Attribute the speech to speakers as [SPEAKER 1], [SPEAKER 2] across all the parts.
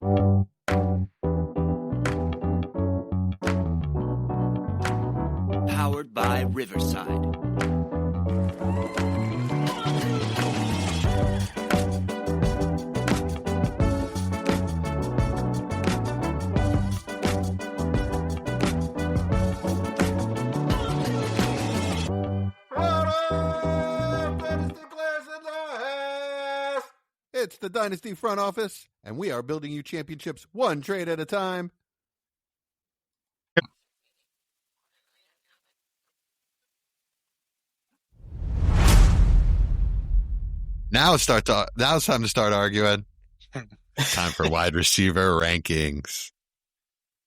[SPEAKER 1] Powered by Riverside.
[SPEAKER 2] It's the Dynasty front office, and we are building you championships one trade at a time. Now it's time to start arguing. Time for wide receiver rankings.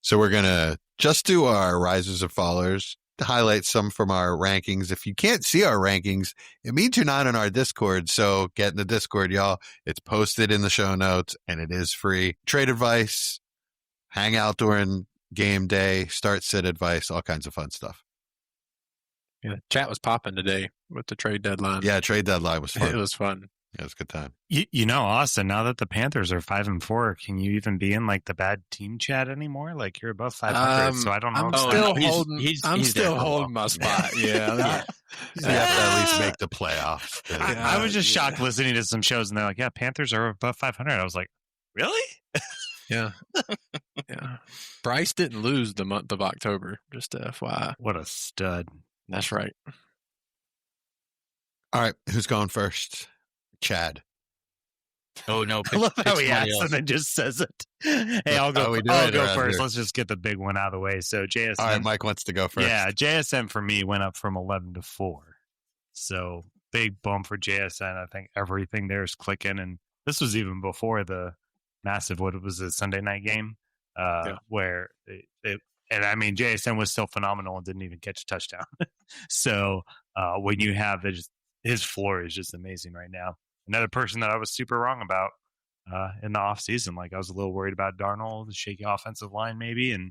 [SPEAKER 2] So we're going to just do our risers and fallers to highlight some from our rankings. If you can't see our rankings, it means you're not in our Discord. So get in the Discord, y'all. It's posted in the show notes and it is free. Trade advice, hang out during game day, start sit advice, all kinds of fun stuff.
[SPEAKER 3] Yeah, chat was popping today with the trade deadline.
[SPEAKER 2] Yeah, trade deadline was fun.
[SPEAKER 3] It was fun.
[SPEAKER 2] Yeah, it was a good time.
[SPEAKER 4] You know, Austin, now that the Panthers are 5-4, can you even be in like the bad team chat anymore? Like you're above 500, so I don't know.
[SPEAKER 3] I'm still holding my spot. Yeah.
[SPEAKER 2] You have to at least make the playoffs.
[SPEAKER 4] I was just shocked listening to some shows, and they're like, "Yeah, Panthers are above 500." I was like, "Really?"
[SPEAKER 3] Yeah. Bryce didn't lose the month of October. Just FYI.
[SPEAKER 4] What a stud!
[SPEAKER 3] That's right.
[SPEAKER 2] All right, who's going first? Chad.
[SPEAKER 5] Oh no!
[SPEAKER 4] I love how he asks and then just says it. Hey, I'll go first. Let's just get the big one out of the way. So JSN.
[SPEAKER 2] All right, Mike wants to go first.
[SPEAKER 4] Yeah, JSN for me went up from 11 to 4. So big bump for JSN. I think everything there is clicking, and this was even before the massive Sunday night game where and I mean JSN was still phenomenal and didn't even catch a touchdown. So when you have his floor is just amazing right now. Another person that I was super wrong about in the offseason. Like I was a little worried about Darnold, the shaky offensive line maybe, and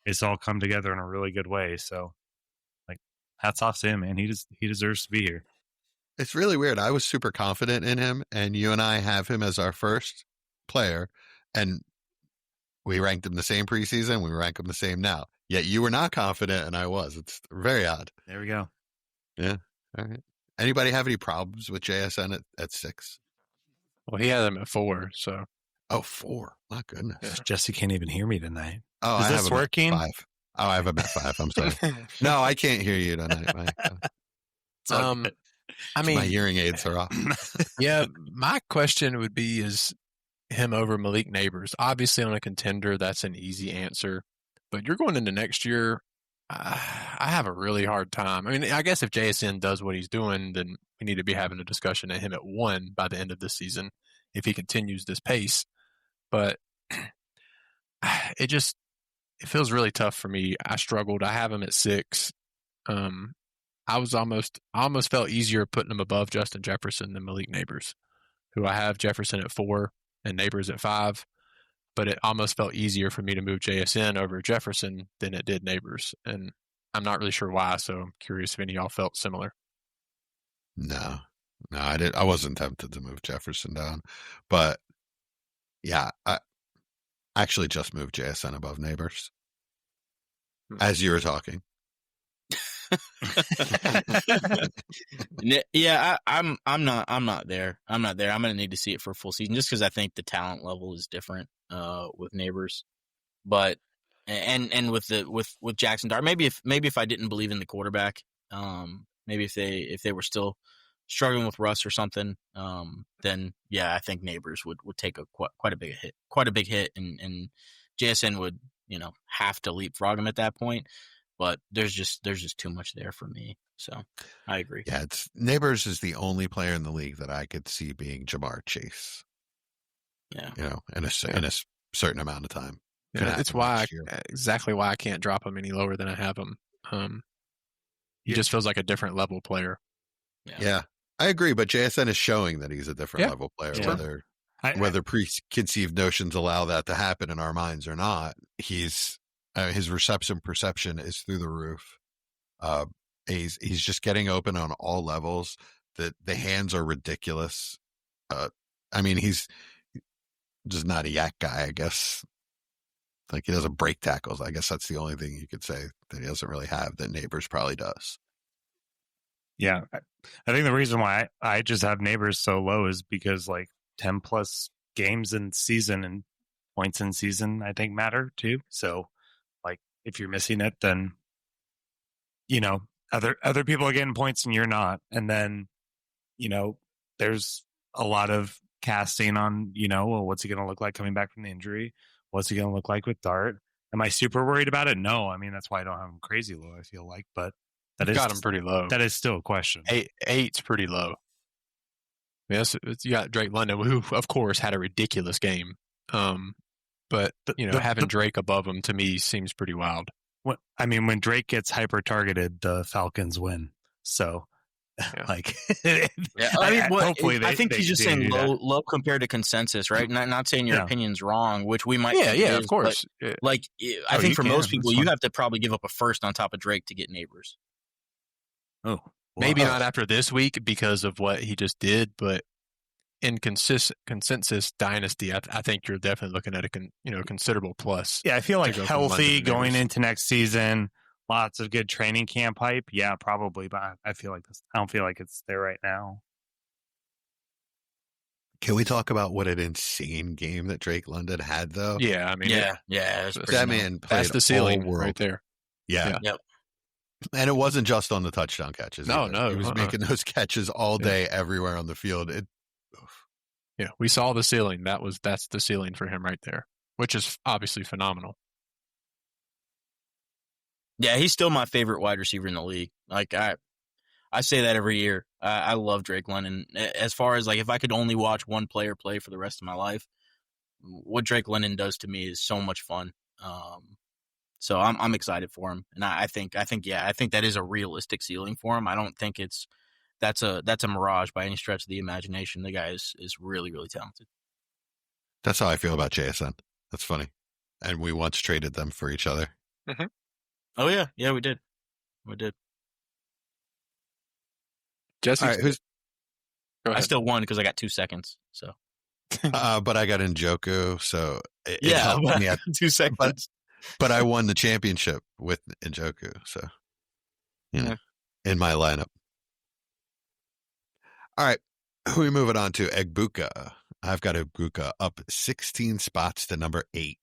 [SPEAKER 4] it's all come together in a really good way. So like hats off to him, man. He deserves to be here.
[SPEAKER 2] It's really weird. I was super confident in him, and you and I have him as our first player, and we ranked him the same preseason. We rank him the same now. Yet you were not confident, and I was. It's very odd.
[SPEAKER 4] There we go.
[SPEAKER 2] Yeah. All right. Anybody have any problems with JSN at 6?
[SPEAKER 3] Well, he had him at 4, so.
[SPEAKER 2] Oh, 4. My goodness.
[SPEAKER 4] Yeah. Jesse can't even hear me tonight.
[SPEAKER 2] Oh,
[SPEAKER 4] is this working?
[SPEAKER 2] 5. Oh, I have him at 5. I'm sorry. No, I can't hear you tonight, Mike. My hearing aids are off.
[SPEAKER 3] Yeah, my question would be, is him over Malik Neighbors? Obviously, on a contender, that's an easy answer. But you're going into next year, I have a really hard time. I mean, I guess if JSN does what he's doing, then we need to be having a discussion at him at 1 by the end of this season if he continues this pace. But it feels really tough for me. I struggled. I have him at 6. I almost felt easier putting him above Justin Jefferson than Malik Neighbors, who I have Jefferson at 4 and Neighbors at 5. But it almost felt easier for me to move JSN over Jefferson than it did Neighbors. And I'm not really sure why, so I'm curious if any of y'all felt similar.
[SPEAKER 2] No, I did. I wasn't tempted to move Jefferson down. But, yeah, I actually just moved JSN above Neighbors as you were talking.
[SPEAKER 5] Yeah, I'm not there. I'm not there. I'm going to need to see it for a full season just because I think the talent level is different with Neighbors. But and with Jaxson Dart, maybe if I didn't believe in the quarterback, maybe if they were still struggling with Russ or something, then yeah, I think Neighbors would take quite a big hit, and JSN would have to leapfrog him at that point. But there's just too much there for me. So I agree.
[SPEAKER 2] Yeah, Neighbors is the only player in the league that I could see being Jamar Chase.
[SPEAKER 5] Yeah.
[SPEAKER 2] In a certain amount of time.
[SPEAKER 3] Yeah, it's exactly why I can't drop him any lower than I have him. He just feels like a different level player.
[SPEAKER 2] Yeah, I agree. But JSN is showing that he's a different level player, whether preconceived notions allow that to happen in our minds or not. His reception perception is through the roof. He's just getting open on all levels. The hands are ridiculous. I mean, just not a yak guy, I guess. Like, he doesn't break tackles. I guess that's the only thing you could say that he doesn't really have that Neighbors probably does.
[SPEAKER 4] Yeah. I think the reason why I just have Neighbors so low is because, like, 10 plus games in season and points in season, I think, matter too. So, like, if you're missing it, then, you know, other people are getting points and you're not. And then, you know, there's a lot of casting on, you know, well, what's he going to look like coming back from the injury? What's he going to look like with Dart? Am I super worried about it? No. I mean, that's why I don't have him crazy low, I feel like. But that is
[SPEAKER 3] got him pretty low.
[SPEAKER 4] That is still a question.
[SPEAKER 3] Eight's pretty low. Yes, you got Drake London, who, of course, had a ridiculous game. But, you know, having Drake above him, to me, seems pretty wild.
[SPEAKER 4] When Drake gets hyper-targeted, the Falcons win. So, like... hopefully
[SPEAKER 5] I think he's just saying low compared to consensus, right? Not saying your opinion's wrong, which we might...
[SPEAKER 3] Yeah, of course.
[SPEAKER 5] But, like, I think for most people, you have to probably give up a first on top of Drake to get Neighbors.
[SPEAKER 4] Oh.
[SPEAKER 3] Maybe not after this week because of what he just did, but in consensus Dynasty, I think you're definitely looking at a considerable plus.
[SPEAKER 4] Yeah, I feel like healthy going into next season, lots of good training camp hype. Yeah, probably, but I feel like I don't feel like it's there right now.
[SPEAKER 2] Can we talk about what an insane game that Drake London had, though?
[SPEAKER 3] Yeah, I mean,
[SPEAKER 2] that man played
[SPEAKER 3] that's the ceiling
[SPEAKER 2] all world
[SPEAKER 3] right there.
[SPEAKER 2] Yeah.
[SPEAKER 5] Yep.
[SPEAKER 2] And it wasn't just on the touchdown catches.
[SPEAKER 3] No,
[SPEAKER 2] He was making those catches all day, everywhere on the field.
[SPEAKER 3] Yeah, we saw the ceiling. That's the ceiling for him right there, which is obviously phenomenal.
[SPEAKER 5] Yeah, he's still my favorite wide receiver in the league. Like, I say that every year. I love Drake London. As far as, like, if I could only watch one player play for the rest of my life, what Drake London does to me is so much fun. So I'm excited for him, and I think that is a realistic ceiling for him. I don't think that's a mirage by any stretch of the imagination. The guy is really, really talented.
[SPEAKER 2] That's how I feel about JSN. That's funny. And we once traded them for each other.
[SPEAKER 5] Mm-hmm. Oh yeah, we did.
[SPEAKER 3] Jesse,
[SPEAKER 5] right, I still won because I got 2 seconds. So,
[SPEAKER 2] but I got Njoku, so it helped me at
[SPEAKER 5] 2 seconds.
[SPEAKER 2] But I won the championship with Njoku, so in my lineup. All right, who are we moving on to? Egbuka. I've got Egbuka up 16 spots to number 8.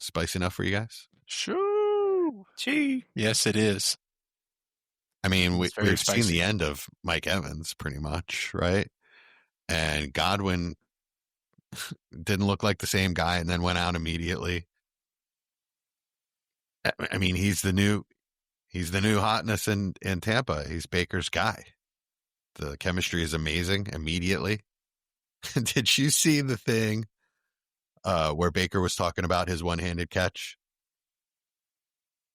[SPEAKER 2] Spicy enough for you guys?
[SPEAKER 3] Shoo! Gee. Yes, it is.
[SPEAKER 2] I mean, we've
[SPEAKER 3] spicy.
[SPEAKER 2] seen the end of Mike Evans pretty much, right? And Godwin didn't look like the same guy and then went out immediately. I mean, he's the new hotness in Tampa. He's Baker's guy. The chemistry is amazing immediately. Did you see the thing where Baker was talking about his one-handed catch?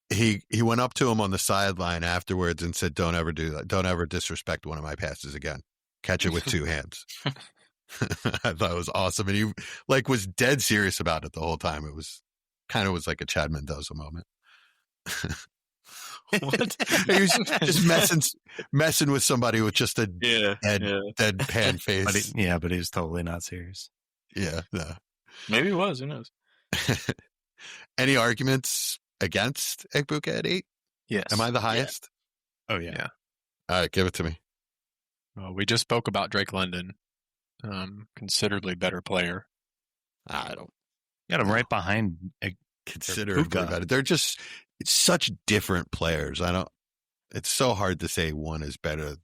[SPEAKER 2] He went up to him on the sideline afterwards and said, "Don't ever do that. Don't ever disrespect one of my passes again. Catch it with 2 hands." I thought it was awesome, and he was dead serious about it the whole time. It was like a Chad Mendoza moment.
[SPEAKER 5] What?
[SPEAKER 2] He was just messing with somebody with just a deadpan face.
[SPEAKER 4] But he was totally not serious.
[SPEAKER 2] Yeah, no.
[SPEAKER 5] Maybe he was. Who knows?
[SPEAKER 2] Any arguments against Egbuka at 8?
[SPEAKER 3] Yes.
[SPEAKER 2] Am I the highest?
[SPEAKER 4] Yeah. Oh yeah.
[SPEAKER 2] All right, give it to me.
[SPEAKER 3] Well, we just spoke about Drake London, considerably better player.
[SPEAKER 2] I don't.
[SPEAKER 4] Got him right behind.
[SPEAKER 2] Considerably better. They're just such different players. It's so hard to say one is better.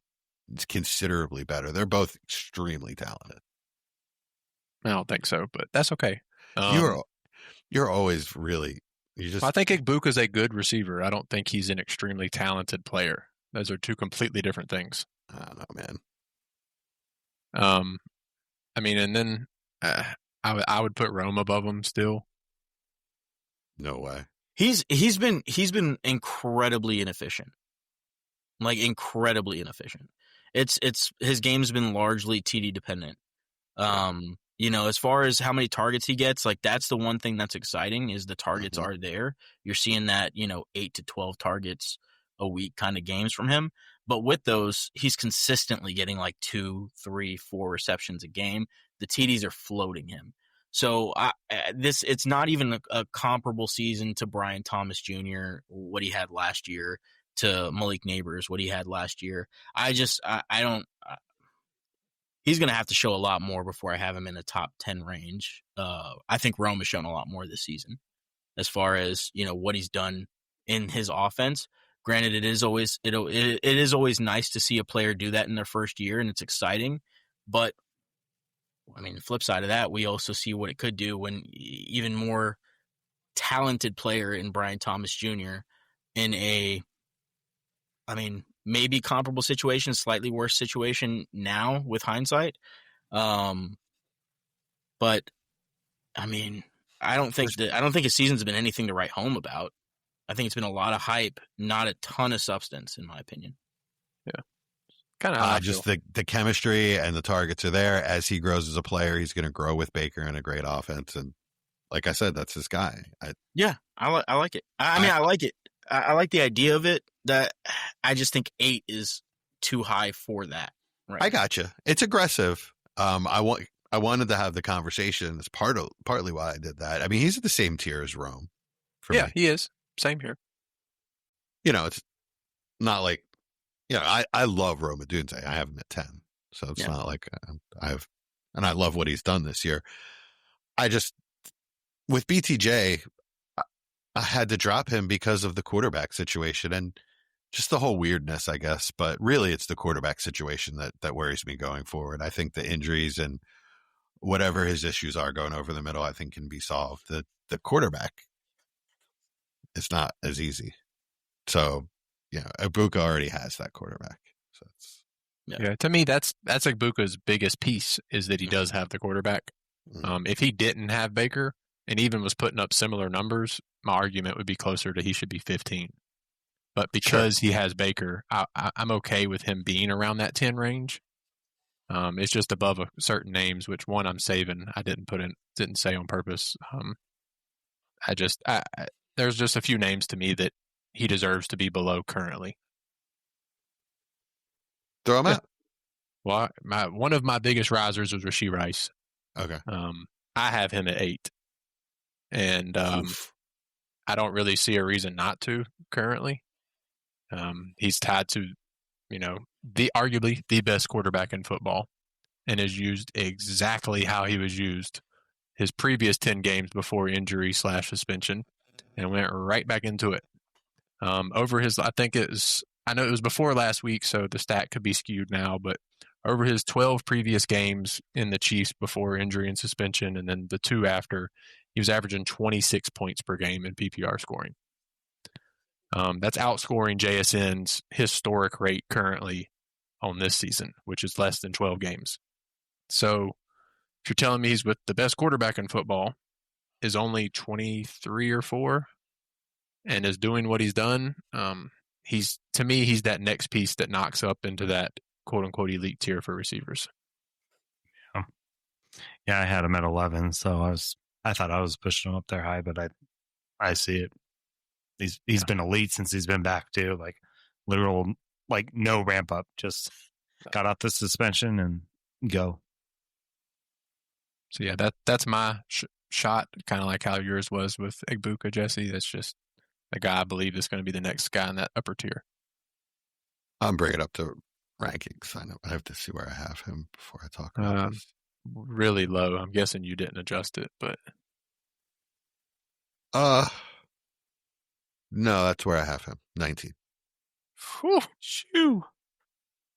[SPEAKER 2] It's considerably better. They're both extremely talented.
[SPEAKER 3] I don't think so, but that's okay.
[SPEAKER 2] You're always really.
[SPEAKER 3] I think Egbuka is a good receiver. I don't think he's an extremely talented player. Those are two completely different things.
[SPEAKER 2] I don't know, man.
[SPEAKER 3] I mean, and then I would put Rome above him still.
[SPEAKER 2] No way.
[SPEAKER 5] He's been incredibly inefficient. Like, incredibly inefficient. It's his game's been largely TD dependent. As far as how many targets he gets, like, that's the one thing that's exciting is the targets are there. You're seeing that, 8 to 12 targets a week kind of games from him. But with those, he's consistently getting like 2, 3, 4 receptions a game. The TDs are floating him. So it's not even a comparable season to Brian Thomas Jr., what he had last year, to Malik Neighbors, what he had last year. I don't. He's going to have to show a lot more before I have him in the top 10 range. I think Rome has shown a lot more this season as far as, what he's done in his offense. Granted, it is always nice to see a player do that in their first year, and it's exciting. But I mean, the flip side of that, we also see what it could do when even more talented player in Brian Thomas Jr. in maybe comparable situation, slightly worse situation now with hindsight. But I mean, I don't think his season's been anything to write home about. I think it's been a lot of hype, not a ton of substance, in my opinion.
[SPEAKER 3] Yeah. Kind of
[SPEAKER 2] just the chemistry and the targets are there. As he grows as a player, he's going to grow with Baker and a great offense. And like I said, that's his guy.
[SPEAKER 5] I like it. I like it. I like the idea of it. That I just think 8 is too high for that. Right.
[SPEAKER 2] I gotcha. It's aggressive. I wanted to have the conversation. It's partly why I did that. I mean, he's at the same tier as Rome.
[SPEAKER 3] Me.
[SPEAKER 2] He
[SPEAKER 3] is. Same here.
[SPEAKER 2] It's not like, I love Rome Odunze. I have him at 10. So it's not like and I love what he's done this year. With BTJ, I had to drop him because of the quarterback situation and just the whole weirdness, I guess. But really, it's the quarterback situation that worries me going forward. I think the injuries and whatever his issues are going over the middle, I think can be solved. The quarterback is not as easy. So, Egbuka already has that quarterback. So
[SPEAKER 3] it's to me, that's Egbuka's biggest piece is that he does have the quarterback.
[SPEAKER 2] Mm-hmm.
[SPEAKER 3] If he didn't have Baker and even was putting up similar numbers, my argument would be closer to he should be 15. But because he has Baker, I'm okay with him being around that 10 range. It's just above certain names, which one I'm saving. I didn't say on purpose. There's just a few names to me that he deserves to be below currently.
[SPEAKER 2] Throw him out.
[SPEAKER 3] Well, one of my biggest risers was Rashee Rice.
[SPEAKER 2] Okay.
[SPEAKER 3] I have him at 8. And I don't really see a reason not to currently. He's tied to, arguably the best quarterback in football and is used exactly how he was used his previous 10 games before injury/suspension and went right back into it. I know it was before last week, so the stat could be skewed now, but over his 12 previous games in the Chiefs before injury and suspension, and then the 2 after, he was averaging 26 points per game in PPR scoring. That's outscoring JSN's historic rate currently on this season, which is less than 12 games. So if you're telling me he's with the best quarterback in football, is only 23 or 4, and is doing what he's done, he's that next piece that knocks up into that quote-unquote elite tier for receivers.
[SPEAKER 4] Yeah, I had him at 11, so I thought I was pushing him up there high, but I see it. He's been elite since he's been back too, like literal, like no ramp up, just got off the suspension and go.
[SPEAKER 3] So yeah, that's my shot, kind of like how yours was with Egbuka, Jesse. That's just the guy I believe is going to be the next guy in that upper tier.
[SPEAKER 2] I'm bringing it up to rankings. I have to see where I have him before I talk about this.
[SPEAKER 3] Really low. I'm guessing you didn't adjust it, but
[SPEAKER 2] no, that's where I have him. 19.
[SPEAKER 3] Whew, shoo.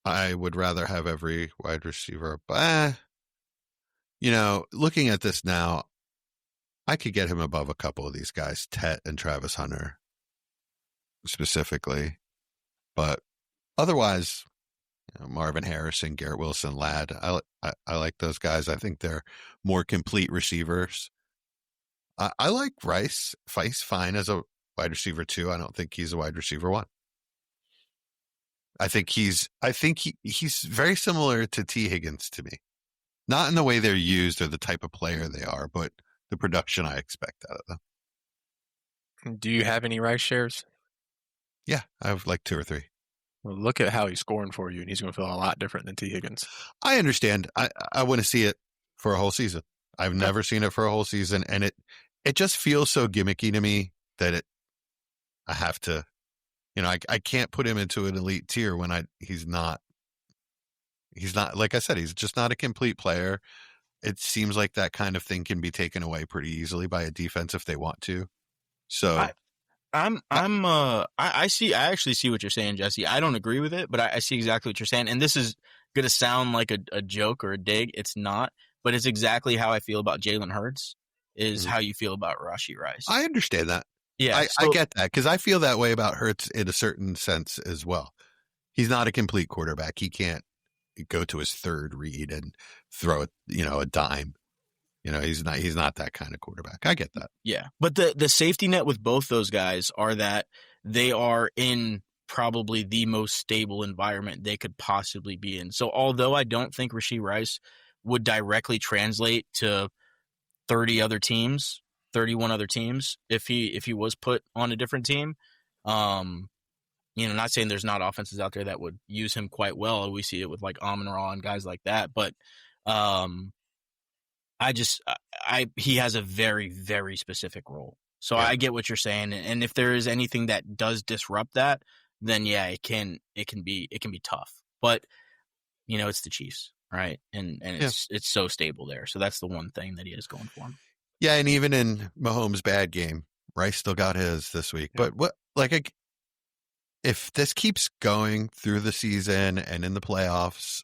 [SPEAKER 2] I would rather have every wide receiver, but looking at this now, I could get him above a couple of these guys, Tet and Travis Hunter specifically, but otherwise, Marvin Harrison, Garrett Wilson, Ladd, I like those guys. I think they're more complete receivers. I like Rice fine as a wide receiver 2. I don't think he's a wide receiver 1. I think he's very similar to T. Higgins to me. Not in the way they're used or the type of player they are, but the production I expect out of them.
[SPEAKER 3] Do you have any Rice shares?
[SPEAKER 2] Yeah, I have like 2 or 3.
[SPEAKER 3] Well, look at how he's scoring for you, and he's going to feel a lot different than T. Higgins.
[SPEAKER 2] I understand. I want to see it for a whole season. I've never seen it for a whole season, and it just feels so gimmicky to me that I have to, I can't put him into an elite tier when he's not, like I said, he's just not a complete player. It seems like that kind of thing can be taken away pretty easily by a defense if they want to. So
[SPEAKER 5] I actually see what you're saying, Jesse. I don't agree with it, but I see exactly what you're saying. And this is going to sound like a joke or a dig. It's not, but it's exactly how I feel about Jalen Hurts is how you feel about Rashee Rice.
[SPEAKER 2] I understand that.
[SPEAKER 5] Yeah.
[SPEAKER 2] I get that because I feel that way about Hurts in a certain sense as well. He's not a complete quarterback. He can't go to his third read and throw it, a dime. He's not that kind of quarterback. I get that.
[SPEAKER 5] Yeah. But the safety net with both those guys are that they are in probably the most stable environment they could possibly be in. So although I don't think Rashee Rice would directly translate to 31 other teams if he was put on a different team, not saying there's not offenses out there that would use him quite well. We see it with like Amon-Ra and guys like that, but he has a very, very specific role. So I get what you're saying. And if there is anything that does disrupt that, then yeah, it can be tough, but it's the Chiefs, right? And it's so stable there. So that's the one thing that he is going for him.
[SPEAKER 2] Yeah. And even in Mahomes' bad game, Rice still got his this week, but if this keeps going through the season and in the playoffs,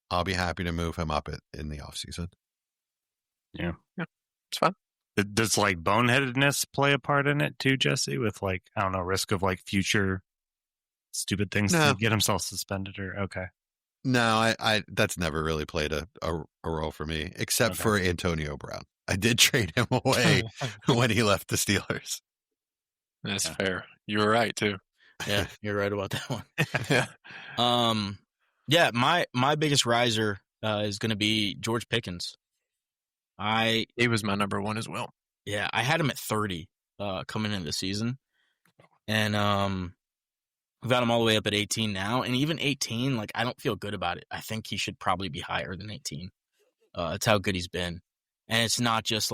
[SPEAKER 2] I'll be happy to move him up in the offseason.
[SPEAKER 4] Yeah.
[SPEAKER 3] It's fun.
[SPEAKER 4] Does boneheadedness play a part in it too, Jesse? With risk of future stupid things to get himself suspended or okay.
[SPEAKER 2] No, I that's never really played a role for me, except for Antonio Brown. I did trade him away when he left the Steelers.
[SPEAKER 3] That's fair. You were right too.
[SPEAKER 5] Yeah, you're right about that one.
[SPEAKER 3] Yeah.
[SPEAKER 5] Yeah, my biggest riser is going to be George Pickens.
[SPEAKER 3] He was my number one as well.
[SPEAKER 5] Yeah, I had him at 30 coming into the season, and we've got him all the way up at 18 now. And even 18, I don't feel good about it. I think he should probably be higher than 18. It's how good he's been, and it's not just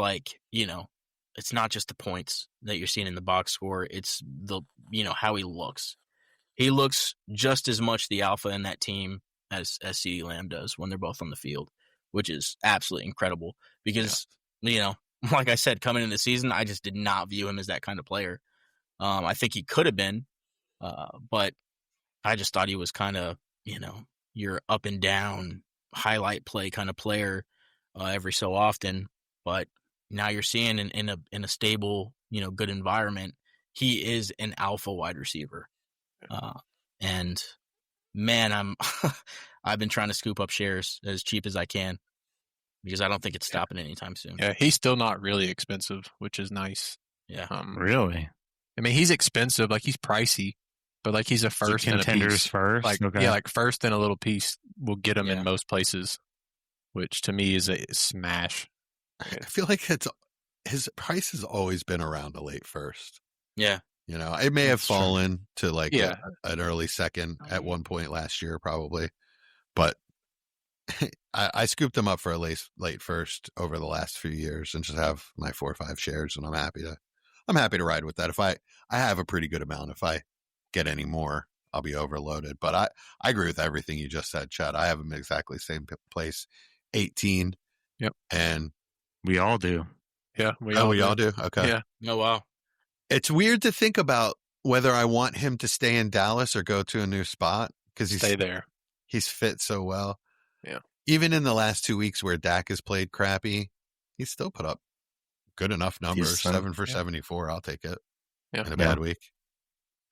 [SPEAKER 5] it's not just the points that you're seeing in the box score. It's the how he looks. He looks just as much the alpha in that team as CeeDee Lamb does when they're both on the field, which is absolutely incredible because, like I said, coming into the season, I just did not view him as that kind of player. I think he could have been, but I just thought he was kind of, your up and down highlight play kind of player every so often. But now you're seeing in a stable, good environment, he is an alpha wide receiver. And man, I've been trying to scoop up shares as cheap as I can because I don't think it's stopping anytime soon.
[SPEAKER 3] Yeah, he's still not really expensive, which is nice.
[SPEAKER 5] Yeah.
[SPEAKER 4] Really?
[SPEAKER 3] I mean, he's expensive, he's pricey, but he's a first and a piece.
[SPEAKER 4] First?
[SPEAKER 3] Yeah, first and a little piece will get him in most places, which to me is a smash.
[SPEAKER 2] I feel like his price has always been around a late first.
[SPEAKER 5] Yeah.
[SPEAKER 2] It may have fallen to an early second at one point last year, probably, but I scooped him up for a late first over the last few years and just have my 4 or 5 shares, and I'm happy to ride with that. If I have a pretty good amount. If I get any more, I'll be overloaded. But I agree with everything you just said, Chad. I have him exactly the same place, 18.
[SPEAKER 3] Yep,
[SPEAKER 4] and we all do.
[SPEAKER 3] Yeah,
[SPEAKER 2] we all do. Okay.
[SPEAKER 3] Yeah.
[SPEAKER 5] Oh wow.
[SPEAKER 2] It's weird to think about whether I want him to stay in Dallas or go to a new spot because
[SPEAKER 3] stay there.
[SPEAKER 2] He's fit so well.
[SPEAKER 3] Yeah.
[SPEAKER 2] Even in the last 2 weeks where Dak has played crappy, he's still put up good enough numbers. 7 for 74. I'll take it.
[SPEAKER 3] Yeah.
[SPEAKER 2] In a bad week.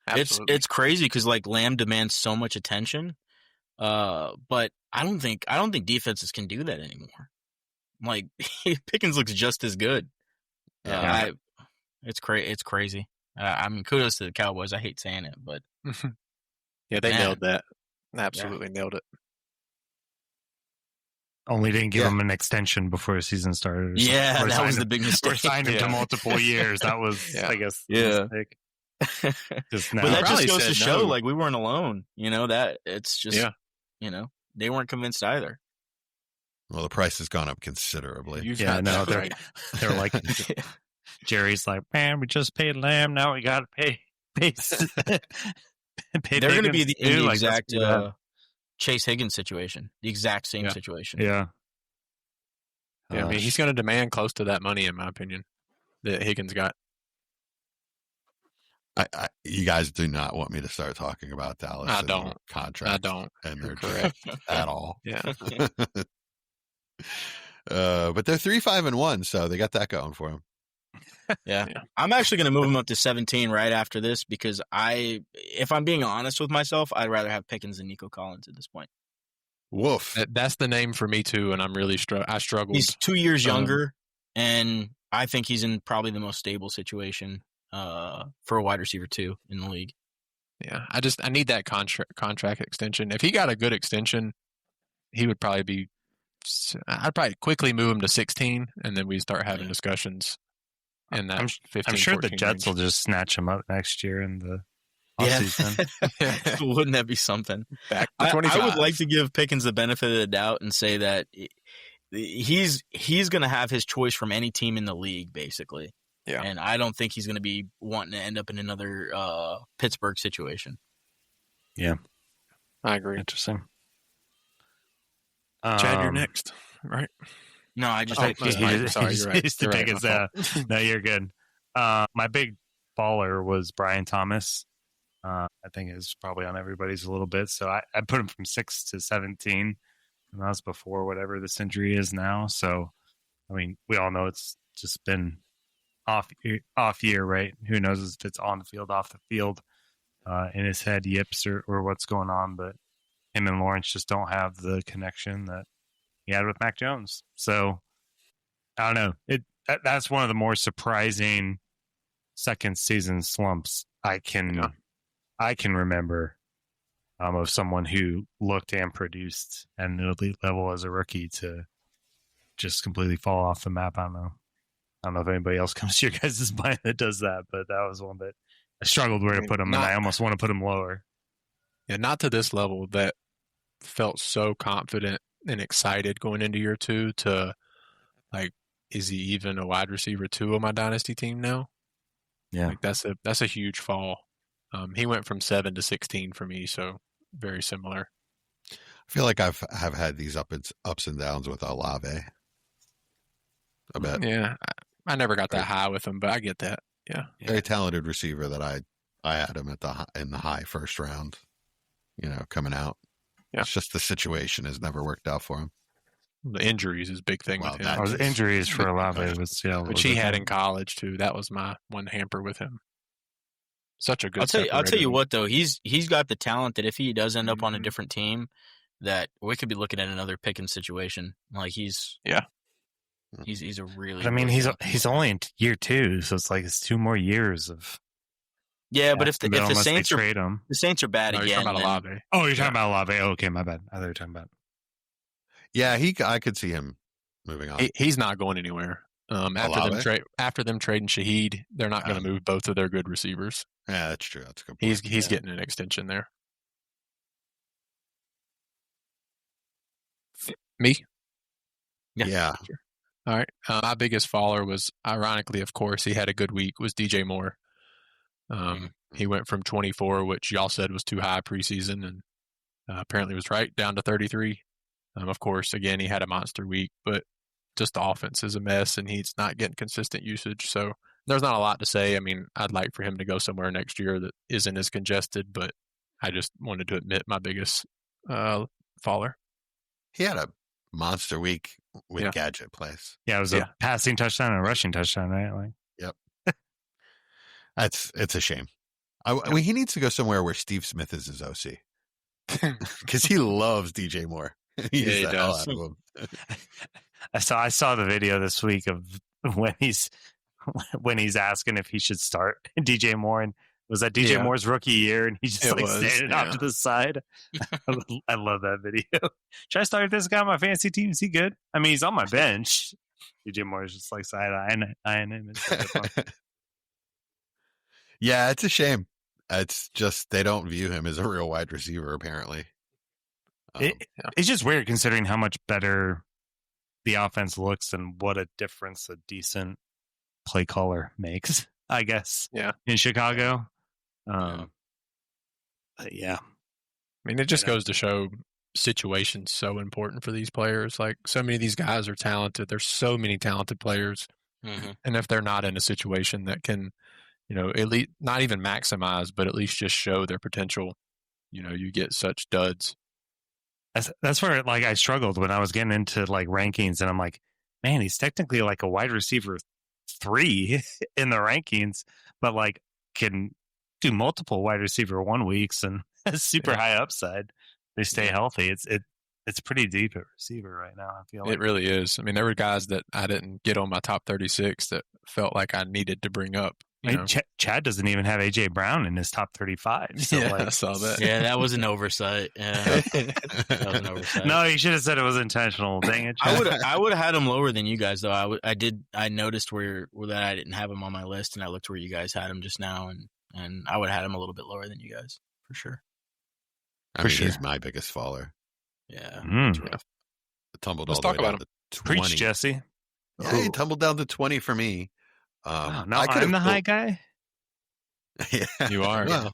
[SPEAKER 5] Absolutely. It's crazy because Lamb demands so much attention, but I don't think defenses can do that anymore. Pickens looks just as good.
[SPEAKER 3] Yeah.
[SPEAKER 5] It's crazy. Kudos to the Cowboys. I hate saying it, but
[SPEAKER 3] yeah, they nailed that. Absolutely nailed it.
[SPEAKER 4] Only didn't give him an extension before the season started.
[SPEAKER 5] Yeah, that was the big mistake.
[SPEAKER 4] Or signed him to multiple years. That was, I guess, the mistake.
[SPEAKER 5] But that just goes to show, we weren't alone. That it's just, they weren't convinced either.
[SPEAKER 2] Well, the price has gone up considerably.
[SPEAKER 3] You've
[SPEAKER 4] Yeah,
[SPEAKER 3] got
[SPEAKER 4] no,
[SPEAKER 3] that right.
[SPEAKER 4] they're like, Jerry's like, man, we just paid Lamb. Now we got to pay pay
[SPEAKER 5] They're going to be
[SPEAKER 4] Pickens
[SPEAKER 5] in
[SPEAKER 4] too.
[SPEAKER 5] the
[SPEAKER 4] Like, that's
[SPEAKER 5] exact
[SPEAKER 4] gonna be bad.
[SPEAKER 5] Chase Higgins situation, the exact same
[SPEAKER 3] Yeah.
[SPEAKER 5] situation.
[SPEAKER 4] Yeah.
[SPEAKER 3] Yeah, I mean, he's going to demand close to that money, in my opinion, that Higgins got.
[SPEAKER 2] You guys do not want me to start talking about Dallas.
[SPEAKER 3] I
[SPEAKER 2] and
[SPEAKER 3] don't.
[SPEAKER 2] their contract
[SPEAKER 3] I don't.
[SPEAKER 2] and their
[SPEAKER 3] Correct.
[SPEAKER 2] draft at all.
[SPEAKER 3] Yeah.
[SPEAKER 2] But they're 3-5-1, so they got that going for them.
[SPEAKER 5] Yeah.
[SPEAKER 3] Yeah.
[SPEAKER 5] I'm actually going to move him up to 17 right after this because if I'm being honest with myself, I'd rather have Pickens than Nico Collins at this point.
[SPEAKER 2] Woof.
[SPEAKER 3] That's the name for me, too, and I'm really I struggled.
[SPEAKER 5] He's 2 years younger, and I think he's in probably the most stable situation for a wide receiver, too, in the league.
[SPEAKER 3] Yeah, I need that contract extension. If he got a good extension, he would probably be. I'd probably quickly move him to 16, and then we start having discussions. In that 15,
[SPEAKER 4] I'm sure the
[SPEAKER 3] 14
[SPEAKER 4] Jets
[SPEAKER 3] range.
[SPEAKER 4] will just snatch him up next year in the offseason.
[SPEAKER 5] Wouldn't that be something?
[SPEAKER 3] Back to 25.
[SPEAKER 5] I would like to give Pickens the benefit of the doubt and say that he's going to have his choice from any team in the league, basically.
[SPEAKER 3] Yeah.
[SPEAKER 5] And I don't think he's going to be wanting to end up in another Pittsburgh situation.
[SPEAKER 4] Yeah.
[SPEAKER 3] I agree.
[SPEAKER 4] Interesting.
[SPEAKER 3] Chad, you're next, right?
[SPEAKER 5] No, I just
[SPEAKER 3] Oh,
[SPEAKER 5] think
[SPEAKER 3] that's mine. Sorry, you're right.
[SPEAKER 4] He's the
[SPEAKER 3] You're right,
[SPEAKER 4] biggest,
[SPEAKER 3] my fault.
[SPEAKER 4] no, you're good. My big baller was Brian Thomas. I think it's probably on everybody's a little bit. So I put him from 6 to 17. And that was before whatever this injury is now. So, I mean, we all know it's just been off year, right? Who knows if it's on the field, off the field, in his head, yips or what's going on. But him and Lawrence just don't have the connection that he had with Mac Jones. So I don't know. That's one of the more surprising second season slumps I can remember of someone who looked and produced at an elite level as a rookie to just completely fall off the map. I don't know if anybody else comes to your guys' mind that does that, but that was one that I struggled where to put him, and I almost want to put him lower.
[SPEAKER 3] Yeah, not to this level that felt so confident and excited going into year 2 to like, is he even a wide receiver 2 on my dynasty team now?
[SPEAKER 4] Yeah.
[SPEAKER 3] Like that's a huge fall. He went from 7 to 16 for me, so very similar.
[SPEAKER 2] I feel like I've had these ups and downs with Olave. I bet.
[SPEAKER 3] Yeah, I never got that high with him, but I get that. Yeah.
[SPEAKER 2] Very talented receiver that I had him in the high first round, coming out.
[SPEAKER 3] Yeah.
[SPEAKER 2] It's just the situation has never worked out for him.
[SPEAKER 3] The injuries is a big thing with him.
[SPEAKER 2] that
[SPEAKER 4] Was
[SPEAKER 2] is-
[SPEAKER 4] injuries for Olave was
[SPEAKER 3] Which he had in college too. That was my one hamper with him. Such a good.
[SPEAKER 5] I'll tell you what though, he's got the talent that if he does end up on a
[SPEAKER 3] Mhm.
[SPEAKER 5] different team, that we could be looking at another Pickens situation. Like he's a really.
[SPEAKER 4] I mean,
[SPEAKER 5] really
[SPEAKER 4] he's only in year 2, so it's like it's 2 more years of.
[SPEAKER 5] yeah, but if the
[SPEAKER 4] unless they
[SPEAKER 5] Saints are
[SPEAKER 4] trade him.
[SPEAKER 5] the Saints are bad
[SPEAKER 3] No, you're
[SPEAKER 5] again,
[SPEAKER 3] talking about
[SPEAKER 5] then-
[SPEAKER 3] Olave.
[SPEAKER 4] Oh, you're talking about Olave. Oh, okay, my bad. I thought you were talking about.
[SPEAKER 2] Yeah, I could see him moving on.
[SPEAKER 3] He's not going anywhere. After them trading Shaheed, they're not going to move both of their good receivers.
[SPEAKER 2] Yeah, that's true. That's a good point.
[SPEAKER 3] He's getting an extension there. Me?
[SPEAKER 2] Yeah.
[SPEAKER 3] All right. My biggest faller was, ironically, of course, he had a good week, was DJ Moore. He went from 24, which y'all said was too high preseason, and apparently was right, down to 33. Of course, again, he had a monster week, but just the offense is a mess, and he's not getting consistent usage. So there's not a lot to say. I mean, I'd like for him to go somewhere next year that isn't as congested, but I just wanted to admit my biggest faller.
[SPEAKER 2] He had a monster week with gadget plays.
[SPEAKER 4] Yeah, it was a passing touchdown and a rushing touchdown, right? Like,
[SPEAKER 2] It's a shame. He needs to go somewhere where Steve Smith is his OC because he loves DJ Moore.
[SPEAKER 3] He does.
[SPEAKER 2] Out of him.
[SPEAKER 4] I saw the video this week of when he's asking if he should start DJ Moore, and was that DJ Moore's rookie year, and he's just standing off to the side. I love that video. Should I start this guy on my fantasy team? Is he good? I mean, he's on my bench. DJ Moore's just like side-eyeing him.
[SPEAKER 2] Yeah, it's a shame. It's just they don't view him as a real wide receiver, apparently.
[SPEAKER 4] It's just weird considering how much better the offense looks and what a difference a decent play caller makes, I guess.
[SPEAKER 3] Yeah.
[SPEAKER 4] In Chicago.
[SPEAKER 3] I mean, it just
[SPEAKER 4] You know.
[SPEAKER 3] goes to show situations so important for these players. Like, so many of these guys are talented. There's so many talented players.
[SPEAKER 5] Mhm.
[SPEAKER 3] And if they're not in a situation that can, at least not even maximize, but at least just show their potential, you get such duds.
[SPEAKER 4] That's where like I struggled when I was getting into like rankings, and I'm like, man, he's technically like a wide receiver 3 in the rankings, but like can do multiple wide receiver 1 weeks and super high upside. They stay healthy. It's pretty deep at receiver right now. I feel like
[SPEAKER 3] It really is. I mean, there were guys that I didn't get on my top 36 that felt like I needed to bring up.
[SPEAKER 4] Chad doesn't even have AJ Brown in his top 35. So
[SPEAKER 3] I saw that.
[SPEAKER 5] Yeah, that was an oversight. Yeah. That was an oversight.
[SPEAKER 4] No, you should have said it was intentional. Dang it,
[SPEAKER 5] I
[SPEAKER 4] Chad.
[SPEAKER 5] would have had him lower than you guys though. I noticed where that I didn't have him on my list, and I looked where you guys had him just now, and I would have had him a little bit lower than you guys for sure.
[SPEAKER 2] I mean, he's my biggest faller.
[SPEAKER 5] Yeah.
[SPEAKER 2] Tumbled
[SPEAKER 3] Let's
[SPEAKER 2] all the
[SPEAKER 3] talk
[SPEAKER 2] way
[SPEAKER 3] about
[SPEAKER 2] down to 20.
[SPEAKER 4] Preach, Jesse.
[SPEAKER 2] Yeah, he tumbled down to 20 for me.
[SPEAKER 4] Now
[SPEAKER 2] I
[SPEAKER 4] I'm the high guy.
[SPEAKER 2] Yeah.
[SPEAKER 3] You are.
[SPEAKER 2] Well,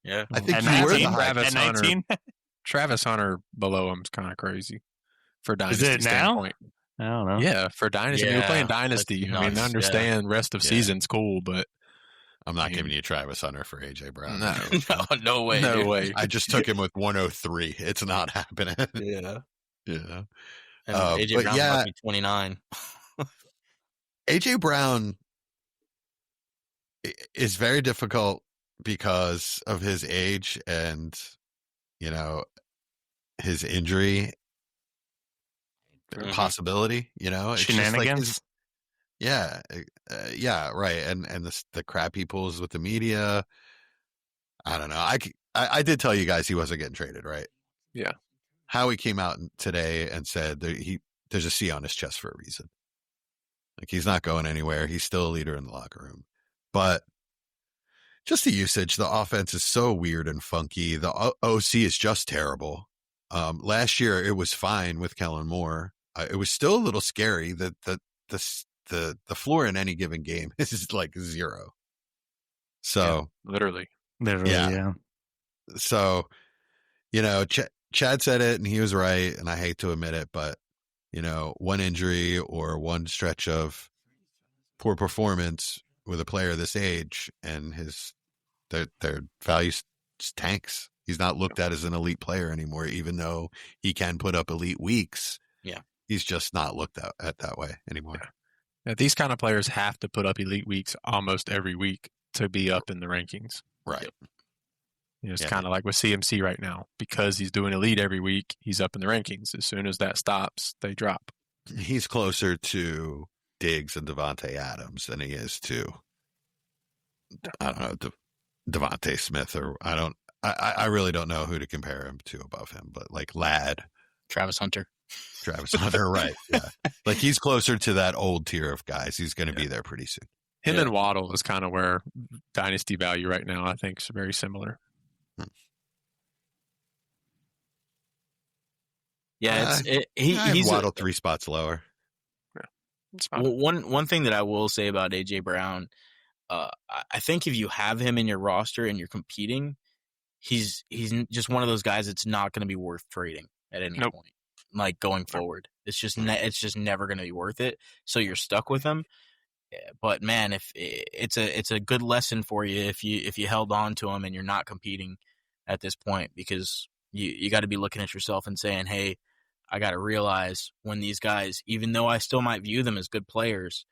[SPEAKER 5] Yeah.
[SPEAKER 2] I think
[SPEAKER 3] At
[SPEAKER 2] you were
[SPEAKER 3] 19,
[SPEAKER 2] the high.
[SPEAKER 3] Travis
[SPEAKER 4] At
[SPEAKER 3] Hunter.
[SPEAKER 4] 19?
[SPEAKER 3] Travis Hunter below him is kind of crazy for Dynasty
[SPEAKER 4] it now?
[SPEAKER 3] standpoint.
[SPEAKER 4] I don't know.
[SPEAKER 3] Yeah, for Dynasty. I mean, you're playing
[SPEAKER 5] Yeah,
[SPEAKER 3] Dynasty.
[SPEAKER 5] that's
[SPEAKER 3] I mean,
[SPEAKER 5] nuts,
[SPEAKER 3] I understand rest of
[SPEAKER 5] Yeah.
[SPEAKER 3] season's cool, but
[SPEAKER 2] I'm not giving you Travis Hunter for AJ Brown.
[SPEAKER 3] no.
[SPEAKER 5] No way.
[SPEAKER 3] No
[SPEAKER 5] dude.
[SPEAKER 3] way.
[SPEAKER 2] I just took him with 103. It's not happening.
[SPEAKER 5] Yeah.
[SPEAKER 2] Yeah.
[SPEAKER 5] And
[SPEAKER 2] but
[SPEAKER 5] AJ Brown
[SPEAKER 2] yeah.
[SPEAKER 5] must be 29.
[SPEAKER 2] AJ Brown is very difficult because of his age and, his injury possibility, It's just like
[SPEAKER 4] Shenanigans.
[SPEAKER 2] yeah, right. And the crap he pulls with the media. I don't know. I did tell you guys he wasn't getting traded, right?
[SPEAKER 3] Yeah.
[SPEAKER 2] Howie came out today and said that there's a C on his chest for a reason. Like, he's not going anywhere. He's still a leader in the locker room. But just the usage, the offense is so weird and funky. The OC is just terrible. Last year it was fine with Kellen Moore. It was still a little scary that the floor in any given game is like 0. So
[SPEAKER 3] Literally.
[SPEAKER 4] Yeah.
[SPEAKER 2] So, Chad said it and he was right, and I hate to admit it, but one injury or one stretch of poor performance with a player this age and their value tanks. He's not looked at as an elite player anymore, even though he can put up elite weeks.
[SPEAKER 5] Yeah.
[SPEAKER 2] He's just not looked at that way anymore.
[SPEAKER 3] Yeah, these kind of players have to put up elite weeks almost every week to be up in the rankings.
[SPEAKER 2] Right.
[SPEAKER 3] It's kind of like with CMC right now. Because he's doing elite every week, he's up in the rankings. As soon as that stops, they drop.
[SPEAKER 2] He's closer to Diggs and Devontae Adams than he is to, I don't know, Devontae Smith, or I really don't know who to compare him to above him, but like
[SPEAKER 5] Travis Hunter.
[SPEAKER 2] Travis Hunter, right? Yeah, like he's closer to that old tier of guys. He's going to be there pretty soon.
[SPEAKER 3] Him and Waddle is kind of where dynasty value right now, I think, is very similar.
[SPEAKER 5] Yeah,
[SPEAKER 2] he's Waddle 3 spots lower.
[SPEAKER 3] It's fine.
[SPEAKER 5] One thing that I will say about AJ Brown, I think if you have him in your roster and you're competing, he's just one of those guys that's not going to be worth trading at any point. Like going forward, it's just never going to be worth it. So you're stuck with him. But man, if it's a good lesson for you if you held on to him and you're not competing at this point, because you got to be looking at yourself and saying, hey, I got to realize when these guys, even though I still might view them as good players,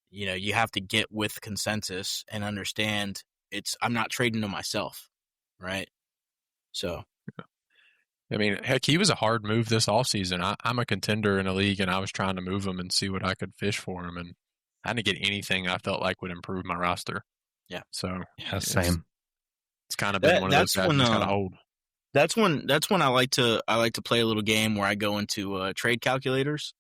[SPEAKER 5] you have to get with consensus and understand I'm not trading to myself, right? So,
[SPEAKER 3] I mean, heck, he was a hard move this offseason. I'm a contender in a league, and I was trying to move him and see what I could fish for him, and I didn't get anything I felt like would improve my roster.
[SPEAKER 5] Yeah.
[SPEAKER 3] So,
[SPEAKER 4] Same.
[SPEAKER 3] It's kind of been one of those guys you got to hold.
[SPEAKER 5] That's when I like to play a little game where I go into trade calculators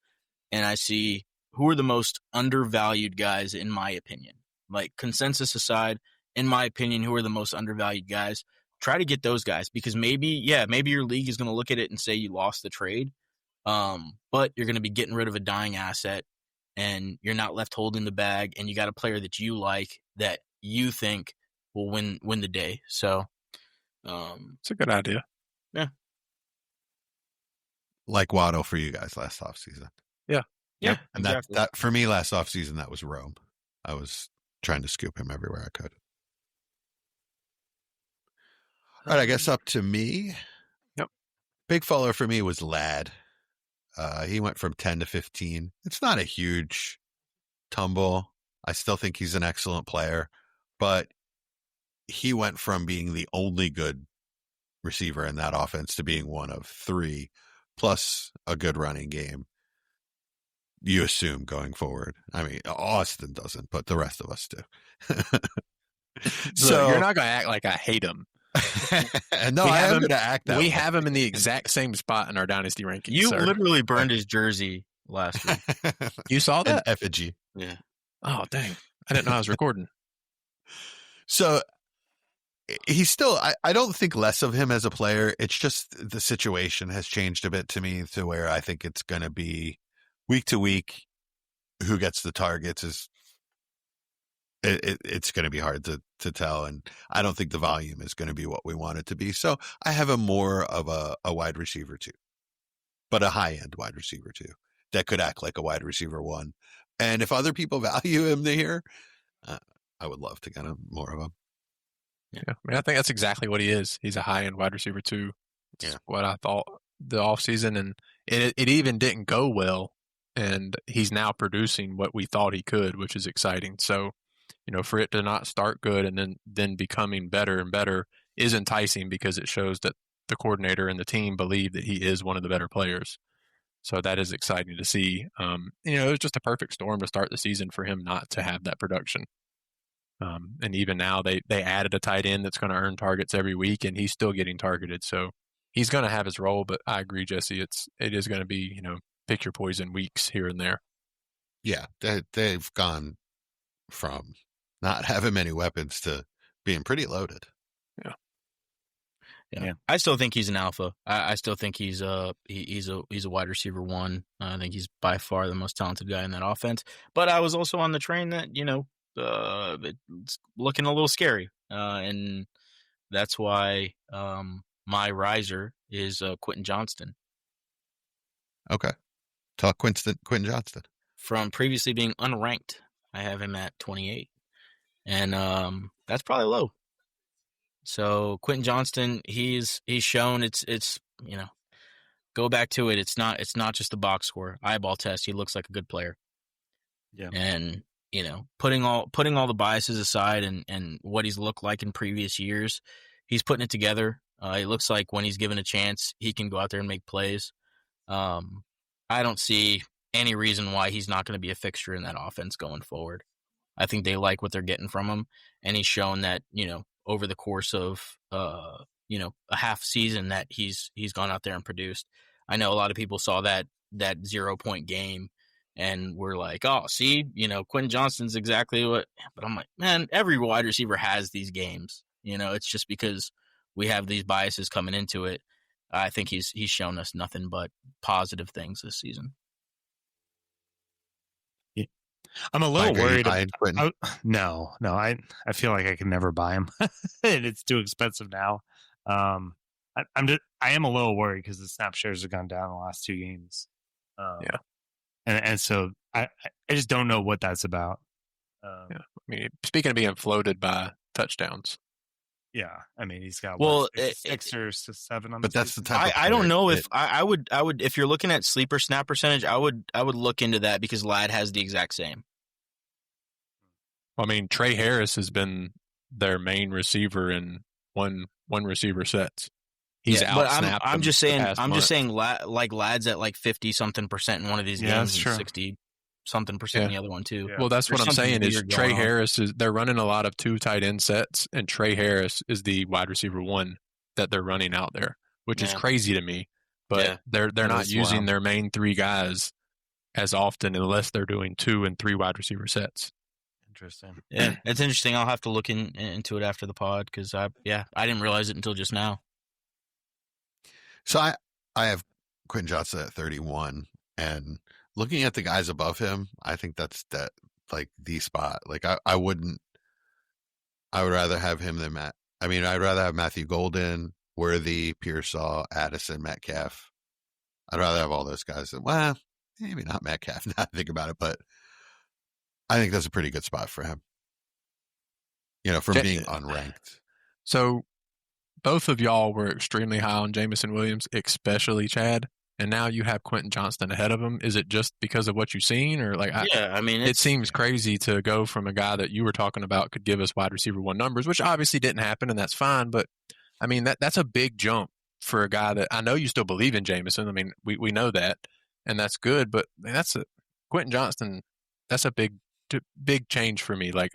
[SPEAKER 5] and I see who are the most undervalued guys in my opinion. Like, consensus aside, in my opinion, who are the most undervalued guys? Try to get those guys, because maybe your league is going to look at it and say you lost the trade, But you're going to be getting rid of a dying asset, and you're not left holding the bag, and you got a player that you like that you think will win the day. So,
[SPEAKER 3] It's a good idea.
[SPEAKER 5] Yeah.
[SPEAKER 2] Like Waddle for you guys last offseason.
[SPEAKER 5] Yeah,
[SPEAKER 2] And
[SPEAKER 5] exactly.
[SPEAKER 2] that for me last offseason, that was Rome. I was trying to scoop him everywhere I could. All right, I guess up to me.
[SPEAKER 3] Yep.
[SPEAKER 2] Big follower for me was Ladd. He went from 10 to 15. It's not a huge tumble. I still think he's an excellent player, but he went from being the only good receiver in that offense to being one of three, plus a good running game. You assume going forward. I mean, Austin doesn't, but the rest of us do.
[SPEAKER 3] So you're not going to act like I hate him.
[SPEAKER 2] No, I am going to act that way.
[SPEAKER 3] We have him in the exact same spot in our dynasty rankings.
[SPEAKER 5] You
[SPEAKER 3] sir.
[SPEAKER 5] literally burned his jersey last week.
[SPEAKER 3] You saw
[SPEAKER 2] An
[SPEAKER 3] that?
[SPEAKER 2] effigy.
[SPEAKER 5] Yeah.
[SPEAKER 3] Oh, dang. I didn't know I was recording.
[SPEAKER 2] So he's still, I don't think less of him as a player. It's just the situation has changed a bit to me to where I think it's going to be week to week. Who gets the targets is it's going to be hard to tell. And I don't think the volume is going to be what we want it to be. So I have him more of a wide receiver too, but a high end wide receiver too, that could act like a wide receiver one. And if other people value him here, I would love to get him more of him.
[SPEAKER 3] Yeah, I mean, I think that's exactly what he is. He's a high-end wide receiver too. It's what I thought the offseason, and it even didn't go well, and he's now producing what we thought he could, which is exciting. So, for it to not start good and then becoming better and better is enticing because it shows that the coordinator and the team believe that he is one of the better players. So that is exciting to see. It was just a perfect storm to start the season for him not to have that production. And even now they added a tight end that's going to earn targets every week, and he's still getting targeted. So he's going to have his role, but I agree, Jesse. It is going to be, pick your poison weeks here and there.
[SPEAKER 2] Yeah, they've gone from not having many weapons to being pretty loaded.
[SPEAKER 5] Yeah. I still think he's an alpha. I still think he's a wide receiver one. I think he's by far the most talented guy in that offense. But I was also on the train that it's looking a little scary, and that's why my riser is Quentin Johnston.
[SPEAKER 2] Okay, talk Quentin Johnston.
[SPEAKER 5] From previously being unranked, I have him at 28, and that's probably low. So Quentin Johnston, he's shown it's go back to it. It's not just a box score, eyeball test. He looks like a good player.
[SPEAKER 4] Yeah,
[SPEAKER 5] and putting all the biases aside and what he's looked like in previous years, he's putting it together. It looks like when he's given a chance, he can go out there and make plays. I don't see any reason why he's not going to be a fixture in that offense going forward. I think they like what they're getting from him, and he's shown that over the course of a half season that he's gone out there and produced. I know a lot of people saw that 0-point game and we're like, oh, see, Quentin Johnston's exactly what. But I'm like, man, every wide receiver has these games. It's just because we have these biases coming into it. I think he's shown us nothing but positive things this season.
[SPEAKER 4] Yeah. I'm a little worried. No, I feel like I can never buy him, and it's too expensive now. I am a little worried because the snap shares have gone down in the last two games.
[SPEAKER 3] Yeah.
[SPEAKER 4] And so I just don't know what that's about.
[SPEAKER 3] I mean, speaking of being floated by touchdowns.
[SPEAKER 4] Yeah, I mean he's got 6 or 7 on.
[SPEAKER 2] But that's the type.
[SPEAKER 5] I don't know if I would if you're looking at sleeper snap percentage, I would look into that because Ladd has the exact same.
[SPEAKER 3] I mean, Trey Harris has been their main receiver in one receiver sets. He's outsnapped.
[SPEAKER 5] I'm just saying, Ladd's at like 50-something% in one of these games, and 60-something% in the other one too.
[SPEAKER 3] Yeah. Well, that's what I'm saying is Trey Harris they're running a lot of 2 tight end sets, and Trey Harris is the wide receiver 1 that they're running out there, which is crazy to me. But they're not using their main 3 guys as often unless they're doing 2 and 3 wide receiver sets.
[SPEAKER 4] Interesting.
[SPEAKER 5] Yeah, it's interesting. I'll have to look into it after the pod because I didn't realize it until just now.
[SPEAKER 2] So I have Quentin Johnson at 31. And looking at the guys above him, I think that's like the spot. Like I would rather have him than Matt. I mean, I'd rather have Matthew Golden, Worthy, Pearsall, Addison, Metcalf. I'd rather have all those guys. Well, maybe not Metcalf now I think about it, but I think that's a pretty good spot for him. From being unranked.
[SPEAKER 3] So both of y'all were extremely high on Jameson Williams, especially Chad, and now you have Quentin Johnston ahead of him. Is it just because of what you've seen, or it seems crazy to go from a guy that you were talking about could give us wide receiver 1 numbers, which obviously didn't happen, and that's fine. But I mean, that's a big jump for a guy that I know you still believe in Jameson. I mean, we know that, and that's good. But Quentin Johnston. That's a big change for me. Like,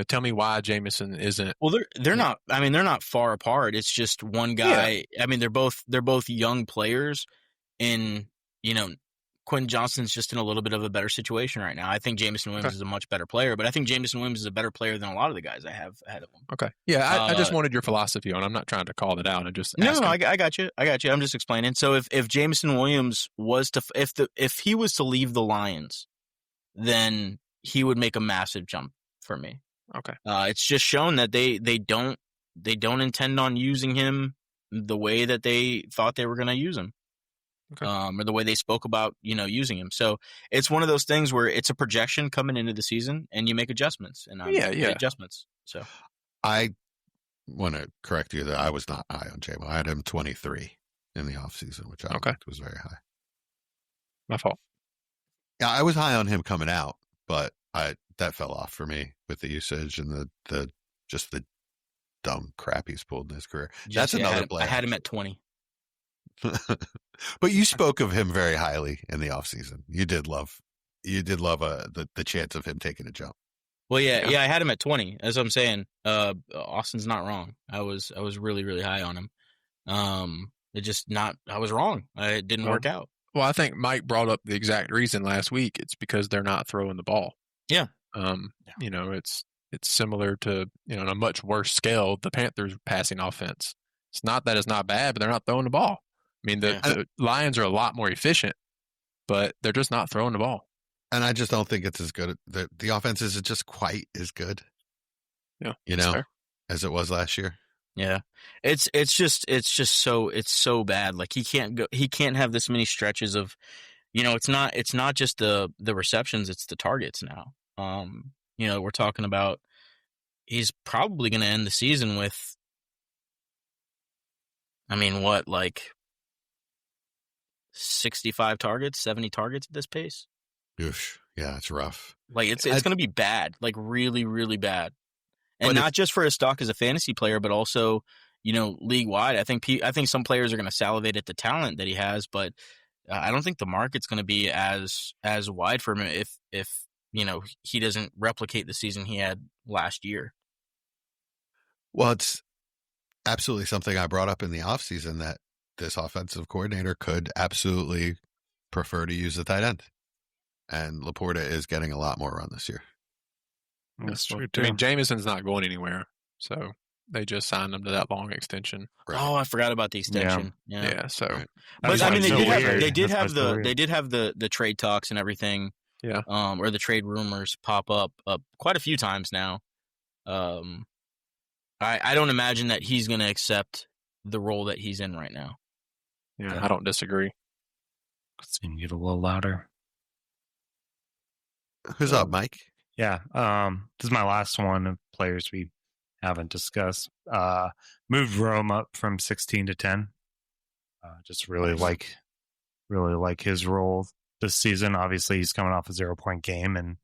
[SPEAKER 3] tell me why Jameson isn't.
[SPEAKER 5] Well, they're not. I mean, they're not far apart. It's just one guy. Yeah. I mean, they're both young players, and Quentin Johnston's just in a little bit of a better situation right now. I think Jameson Williams is a much better player, but I think Jameson Williams is a better player than a lot of the guys I have ahead of him.
[SPEAKER 3] Okay, yeah, I just wanted your philosophy on. I'm not trying to call it out. I just
[SPEAKER 5] no, I got you. I'm just explaining. So if Jameson Williams was to if he was to leave the Lions, then he would make a massive jump for me.
[SPEAKER 3] Okay.
[SPEAKER 5] It's just shown that they don't intend on using him the way that they thought they were going to use him.
[SPEAKER 3] Okay.
[SPEAKER 5] Or the way they spoke about, using him. So it's one of those things where it's a projection coming into the season and you make adjustments and adjustments. So
[SPEAKER 2] I want to correct you that I was not high on J-Mo. I had him 23 in the offseason, which I thought was very high.
[SPEAKER 3] My fault.
[SPEAKER 2] Yeah, I was high on him coming out, but that fell off for me with the usage and the dumb crap he's pulled in his career. That's another player.
[SPEAKER 5] I had him at 20.
[SPEAKER 2] But you spoke of him very highly in the offseason. You did love the chance of him taking a jump.
[SPEAKER 5] Well, yeah, I had him at 20. As I'm saying, Austin's not wrong. I was really, really high on him. I was wrong. It didn't work out.
[SPEAKER 3] Well, I think Mike brought up the exact reason last week. It's because they're not throwing the ball.
[SPEAKER 5] Yeah.
[SPEAKER 3] It's similar to, on a much worse scale, the Panthers' passing offense. It's not that it's not bad, but they're not throwing the ball. I mean, the Lions are a lot more efficient, but they're just not throwing the ball.
[SPEAKER 2] And I just don't think it's as good. The offense isn't just quite as good.
[SPEAKER 3] Yeah.
[SPEAKER 2] As it was last year.
[SPEAKER 5] Yeah. It's so bad. Like he can't have this many stretches of, it's not just the receptions, it's the targets now. We're talking about he's probably going to end the season with, 65 targets, 70 targets at this pace?
[SPEAKER 2] Oof. Yeah, it's rough.
[SPEAKER 5] Like it's going to be bad, like really, really bad. And not just for his stock as a fantasy player, but also, league wide. I think some players are going to salivate at the talent that he has, but I don't think the market's going to be as wide for him if he doesn't replicate the season he had last year.
[SPEAKER 2] Well, it's absolutely something I brought up in the offseason that this offensive coordinator could absolutely prefer to use the tight end. And Laporta is getting a lot more run this year.
[SPEAKER 3] That's true too. I mean, Jameson's not going anywhere, so they just signed him to that long extension.
[SPEAKER 5] Right. Oh, I forgot about the extension. Yeah.
[SPEAKER 3] So,
[SPEAKER 2] right.
[SPEAKER 5] But they did have the trade talks and everything.
[SPEAKER 3] Yeah.
[SPEAKER 5] Or the trade rumors pop up quite a few times now. I don't imagine that he's going to accept the role that he's in right now.
[SPEAKER 3] Yeah, I don't disagree.
[SPEAKER 4] Let's see, get a little louder.
[SPEAKER 2] Who's up, Mike?
[SPEAKER 4] Yeah. This is my last one of players we haven't discussed. Moved Rome up from 16 to 10. Just really like his role this season. Obviously, he's coming off a 0-point game and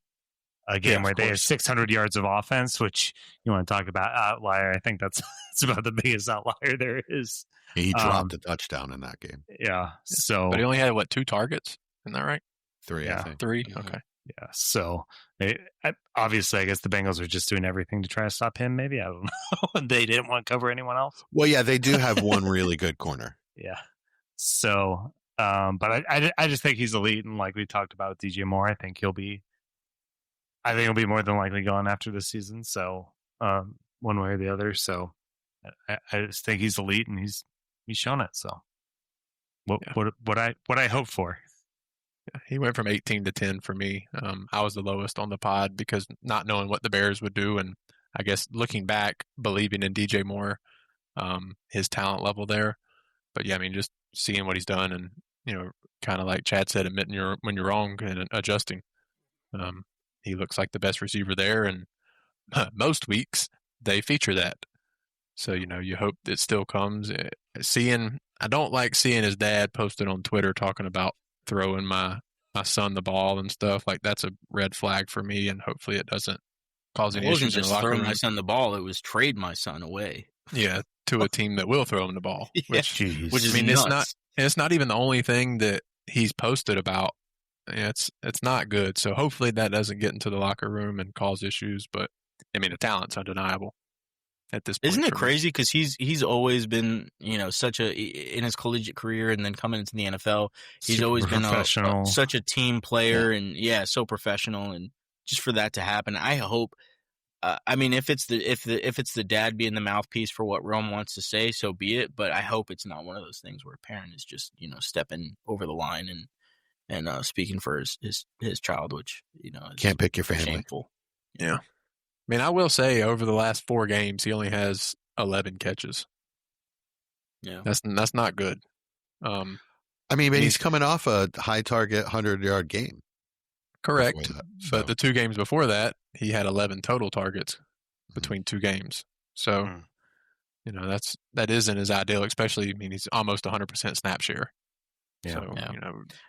[SPEAKER 4] a game where they have 600 yards of offense, which you want to talk about outlier. I think that's about the biggest outlier there is.
[SPEAKER 2] He dropped a touchdown in that game.
[SPEAKER 4] Yeah. So,
[SPEAKER 3] but he only had 2 targets? Isn't that right?
[SPEAKER 2] 3,
[SPEAKER 4] yeah.
[SPEAKER 2] I think.
[SPEAKER 3] 3.
[SPEAKER 2] Mm-hmm.
[SPEAKER 3] Okay.
[SPEAKER 4] Yeah. So obviously, I guess the Bengals are just doing everything to try to stop him. Maybe I don't know. They didn't want to cover anyone else.
[SPEAKER 2] Well, yeah, they do have one really good corner.
[SPEAKER 4] Yeah. So, but I just think he's elite, and like we talked about with DJ Moore, I think he'll be more than likely gone after this season. So, one way or the other. So, I just think he's elite, and he's shown it. So, What I hope for.
[SPEAKER 3] He went from 18 to 10 for me. I was the lowest on the pod because not knowing what the Bears would do, and I guess looking back, believing in DJ Moore, his talent level there. But yeah, I mean, just seeing what he's done, and kind of like Chad said, admitting when you're wrong and adjusting. He looks like the best receiver there, and most weeks they feature that. So you hope it still comes. I don't like seeing his dad posted on Twitter talking about throwing my son the ball and stuff. Like, that's a red flag for me, and hopefully it doesn't cause any issues in the locker room.
[SPEAKER 5] It wasn't just throwing my son the ball; it was trade my son away.
[SPEAKER 3] Yeah, to a team that will throw him the ball. Which
[SPEAKER 5] is
[SPEAKER 3] nuts. It's not even the only thing that he's posted about. It's not good. So hopefully that doesn't get into the locker room and cause issues. But I mean, the talent's undeniable at this point.
[SPEAKER 5] Isn't it crazy? Because he's always been, such in his collegiate career, and then coming into the NFL, he's always been such a team player, and so professional. And just for that to happen, I hope. I mean, if it's the dad being the mouthpiece for what Rome wants to say, so be it. But I hope it's not one of those things where a parent is just stepping over the line and speaking for his child, which
[SPEAKER 2] can't pick your family.
[SPEAKER 5] Shameful.
[SPEAKER 3] Yeah. I mean, I will say over the last 4 games, he only has 11 catches.
[SPEAKER 5] Yeah,
[SPEAKER 3] that's not good.
[SPEAKER 2] I mean, but he's coming off a high target 100-yard game.
[SPEAKER 3] Correct, but the 2 games before that, he had 11 total targets between 2 games. So, that isn't his ideal, especially. I mean, he's almost 100% snap share.
[SPEAKER 2] Yeah.
[SPEAKER 3] So,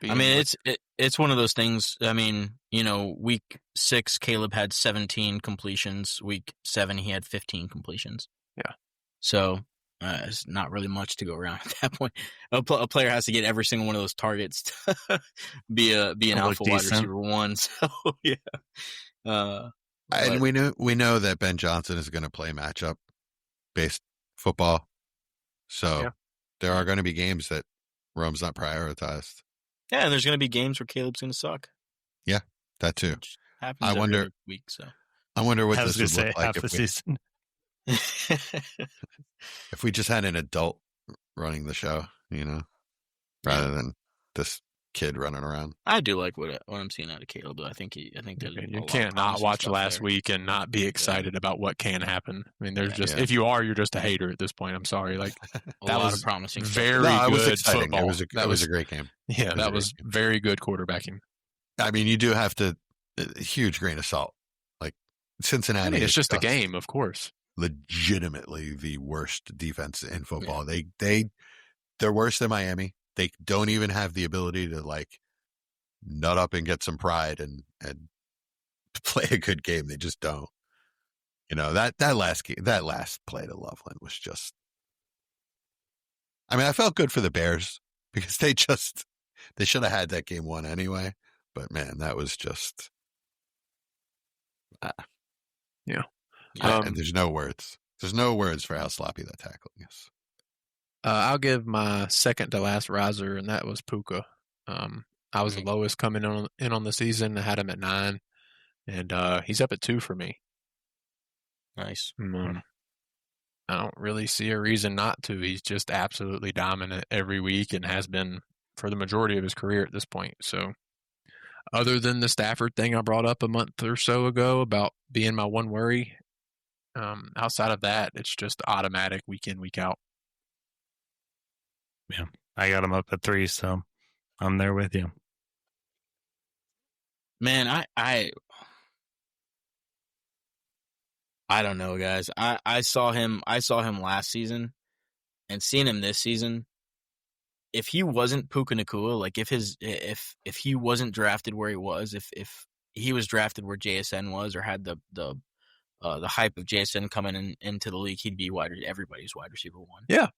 [SPEAKER 5] I mean, it's one of those things. I mean, week 6, Caleb had 17 completions. Week 7, he had 15 completions.
[SPEAKER 3] Yeah.
[SPEAKER 5] So it's not really much to go around at that point. A player has to get every single one of those targets to be an alpha wide receiver 1. So yeah.
[SPEAKER 2] And we know that Ben Johnson is going to play matchup based football. So there are going to be games that Rome's not prioritized.
[SPEAKER 5] Yeah, and there's going to be games where Caleb's going to suck.
[SPEAKER 2] Yeah, that too.
[SPEAKER 5] Which happens every week. So
[SPEAKER 2] I wonder what this would look like
[SPEAKER 4] half the season.
[SPEAKER 2] If we just had an adult running the show, rather than this kid running around.
[SPEAKER 5] I do like what I'm seeing out of Caleb, but I think you
[SPEAKER 3] can't not watch last week and not be excited about what can happen. I mean, there's if you are, you're just a hater at this point. I'm sorry. Like, that was
[SPEAKER 5] promising.
[SPEAKER 3] Very good football.
[SPEAKER 2] It was a great game.
[SPEAKER 3] Yeah, that was very good quarterbacking.
[SPEAKER 2] I mean, you do have to a huge grain of salt. Like Cincinnati,
[SPEAKER 3] I mean, it's just a game, of course.
[SPEAKER 2] Legitimately the worst defense in football. Yeah. They're worse than Miami. They don't even have the ability to nut up and get some pride and play a good game. They just don't. That last play to Loveland was just. I mean, I felt good for the Bears because they should have had that game won anyway. But man, that was just.
[SPEAKER 3] Yeah.
[SPEAKER 2] And there's no words. There's no words for how sloppy that tackling is.
[SPEAKER 3] I'll give my second to last riser, and that was Puka. I was the lowest coming in on the season. I had him at 9, and he's up at 2 for me.
[SPEAKER 5] Nice.
[SPEAKER 3] I don't really see a reason not to. He's just absolutely dominant every week and has been for the majority of his career at this point. So other than the Stafford thing I brought up a month or so ago about being my one worry, outside of that, it's just automatic week in, week out.
[SPEAKER 4] Yeah, I got him up at 3, so I'm there with you.
[SPEAKER 5] Man, I don't know, guys. I saw him last season, and seeing him this season. If he wasn't Puka Nacua, like if he wasn't drafted where he was, if he was drafted where JSN was, or had the hype of JSN coming into the league, he'd be everybody's wide receiver 1.
[SPEAKER 3] Yeah.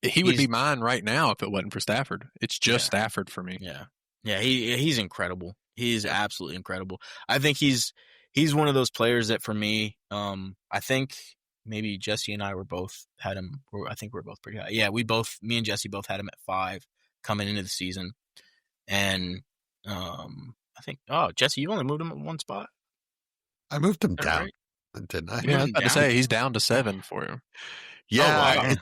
[SPEAKER 3] He would be mine right now if it wasn't for Stafford. It's just Stafford for me.
[SPEAKER 5] Yeah. Yeah, he's incredible. He's absolutely incredible. I think he's one of those players that for me, I think maybe Jesse and I both had him. I think we're both pretty high. Yeah, me and Jesse both had him at 5 coming into the season. And I think, Jesse, you only moved him at 1 spot?
[SPEAKER 2] I moved him down, right? Didn't I?
[SPEAKER 3] Yeah, I was about to say, he's down to 7 for you.
[SPEAKER 2] Yeah.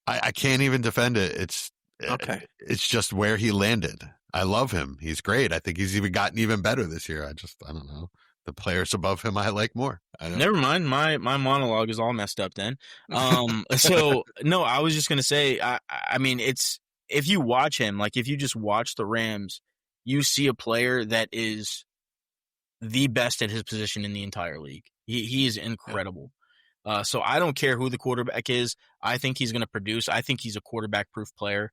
[SPEAKER 2] I can't even defend it.
[SPEAKER 3] Okay.
[SPEAKER 2] It's just where he landed. I love him. He's great. I think he's even gotten even better this year. I don't know. The players above him I like more.
[SPEAKER 5] Never mind. My monologue is all messed up then. So no, I was just gonna say. I mean, it's if you watch him, like if you just watch the Rams, you see a player that is the best at his position in the entire league. He is incredible. So I don't care who the quarterback is. I think he's going to produce. I think he's a quarterback-proof player.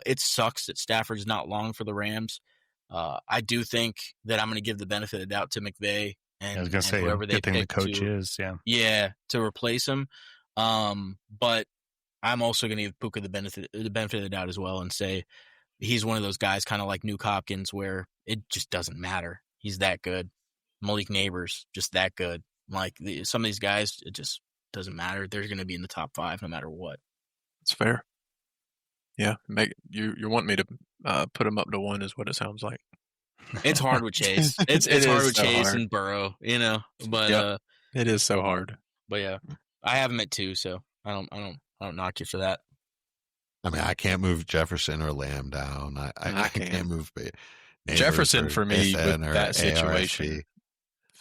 [SPEAKER 5] It sucks that Stafford's not long for the Rams. I do think that I'm going to give the benefit of the doubt to McVay and,
[SPEAKER 4] I was going to say,
[SPEAKER 5] whoever they
[SPEAKER 4] good thing
[SPEAKER 5] pick
[SPEAKER 4] the coach is,
[SPEAKER 5] to replace him. But I'm also going to give Puka the benefit of the doubt as well and say he's one of those guys, kind of like Nico Collins, where it just doesn't matter. He's that good. Malik Neighbors, just that good. Like some of these guys, it just doesn't matter. They're going to be in the top 5 no matter what.
[SPEAKER 3] That's fair. Yeah, you want me to put him up to 1 is what it sounds like.
[SPEAKER 5] It's hard with Chase. It's hard with Chase and Burrow, But
[SPEAKER 3] yep. It is so hard.
[SPEAKER 5] But yeah, I have him at 2, so I don't knock you for that.
[SPEAKER 2] I mean, I can't move Jefferson or Lamb down. I can't move
[SPEAKER 3] Jefferson for me with that situation.
[SPEAKER 2] ARSP.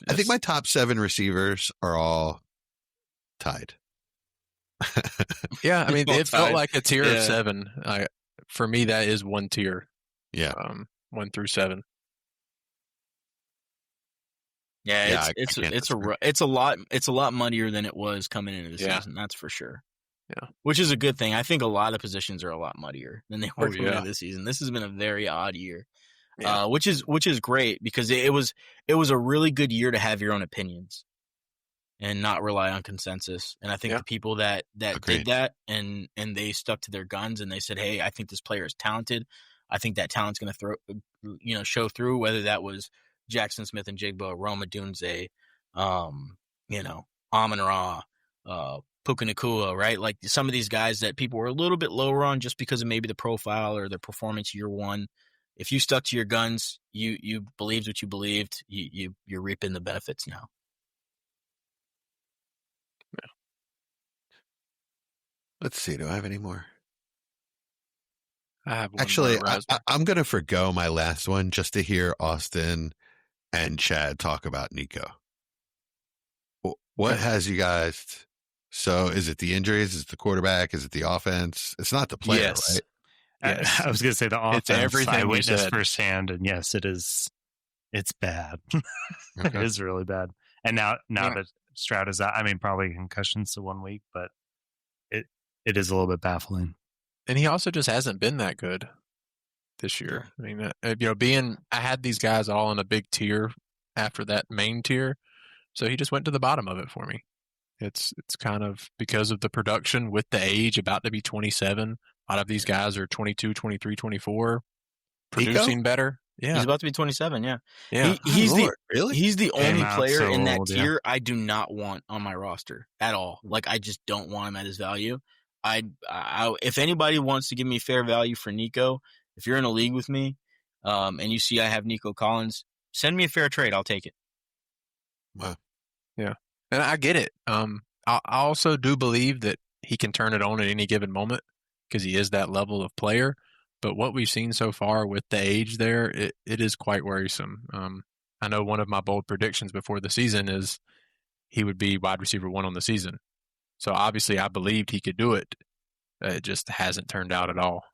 [SPEAKER 2] I think my top 7 receivers are all tied.
[SPEAKER 3] Yeah, I mean, it felt like a tier of 7. For me, that is one tier.
[SPEAKER 2] Yeah,
[SPEAKER 3] 1 through 7.
[SPEAKER 5] Yeah, it's a lot muddier than it was coming into the season. That's for sure.
[SPEAKER 3] Yeah,
[SPEAKER 5] which is a good thing. I think a lot of positions are a lot muddier than they were coming into the season. This has been a very odd year. Yeah. Which is great because it was a really good year to have your own opinions and not rely on consensus. And I think the people that did that and they stuck to their guns and they said, hey, I think this player is talented. I think that talent's going to show through, whether that was Jaxon Smith-Njigba, Rome Odunze, Amon-Ra, Puka Nacua, right? Like some of these guys that people were a little bit lower on just because of maybe the profile or their performance year one. If you stuck to your guns, you believed what you believed, you're reaping the benefits now.
[SPEAKER 2] Yeah. Let's see. Do I have any more?
[SPEAKER 3] I have one.
[SPEAKER 2] Actually, I'm going to forgo my last one just to hear Austin and Chad talk about Nico. What has you guys? So is it the injuries? Is it the quarterback? Is it the offense? It's not the player, right?
[SPEAKER 4] Yes. I was going to say the offense.
[SPEAKER 3] It's everything
[SPEAKER 4] I
[SPEAKER 3] we
[SPEAKER 4] witnessed
[SPEAKER 3] said
[SPEAKER 4] firsthand, and yes, it is. It's bad. It is really bad. And now that Stroud is out, I mean, probably concussions to 1 week, but it is a little bit baffling.
[SPEAKER 3] And he also just hasn't been that good this year. I mean, I had these guys all in a big tier after that main tier, so he just went to the bottom of it for me. It's kind of because of the production with the age, about to be 27. A lot of these guys are 22, 23, 24, producing better. Yeah.
[SPEAKER 5] He's about to be 27, yeah.
[SPEAKER 2] He's
[SPEAKER 5] the only player
[SPEAKER 4] so
[SPEAKER 5] in that
[SPEAKER 4] old,
[SPEAKER 5] tier I do not want on my roster at all. Like, I just don't want him at his value. If anybody wants to give me fair value for Nico, if you're in a league with me and you see I have Nico Collins, send me a fair trade. I'll take it.
[SPEAKER 2] Wow.
[SPEAKER 3] Yeah. And I get it. I also do believe that he can turn it on at any given moment because he is that level of player. But what we've seen so far with the age there, it is quite worrisome. I know one of my bold predictions before the season is he would be wide receiver 1 on the season. So obviously I believed he could do it. It just hasn't turned out at all.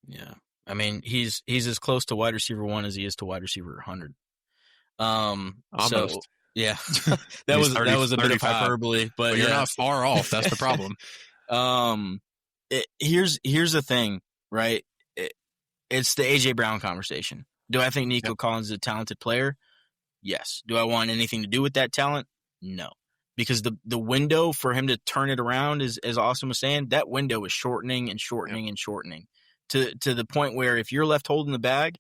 [SPEAKER 5] Yeah. I mean, he's as close to wide receiver 1 as he is to wide receiver 100.
[SPEAKER 3] Almost.
[SPEAKER 5] So, yeah, that was a bit of hyperbole, but
[SPEAKER 3] you're not far off. That's the problem.
[SPEAKER 5] Here's the thing, right? It's the AJ Brown conversation. Do I think Nico Collins is a talented player? Yes. Do I want anything to do with that talent? No, because the window for him to turn it around is, as Austin was saying, that window is shortening and shortening and shortening to the point where if you're left holding the bag,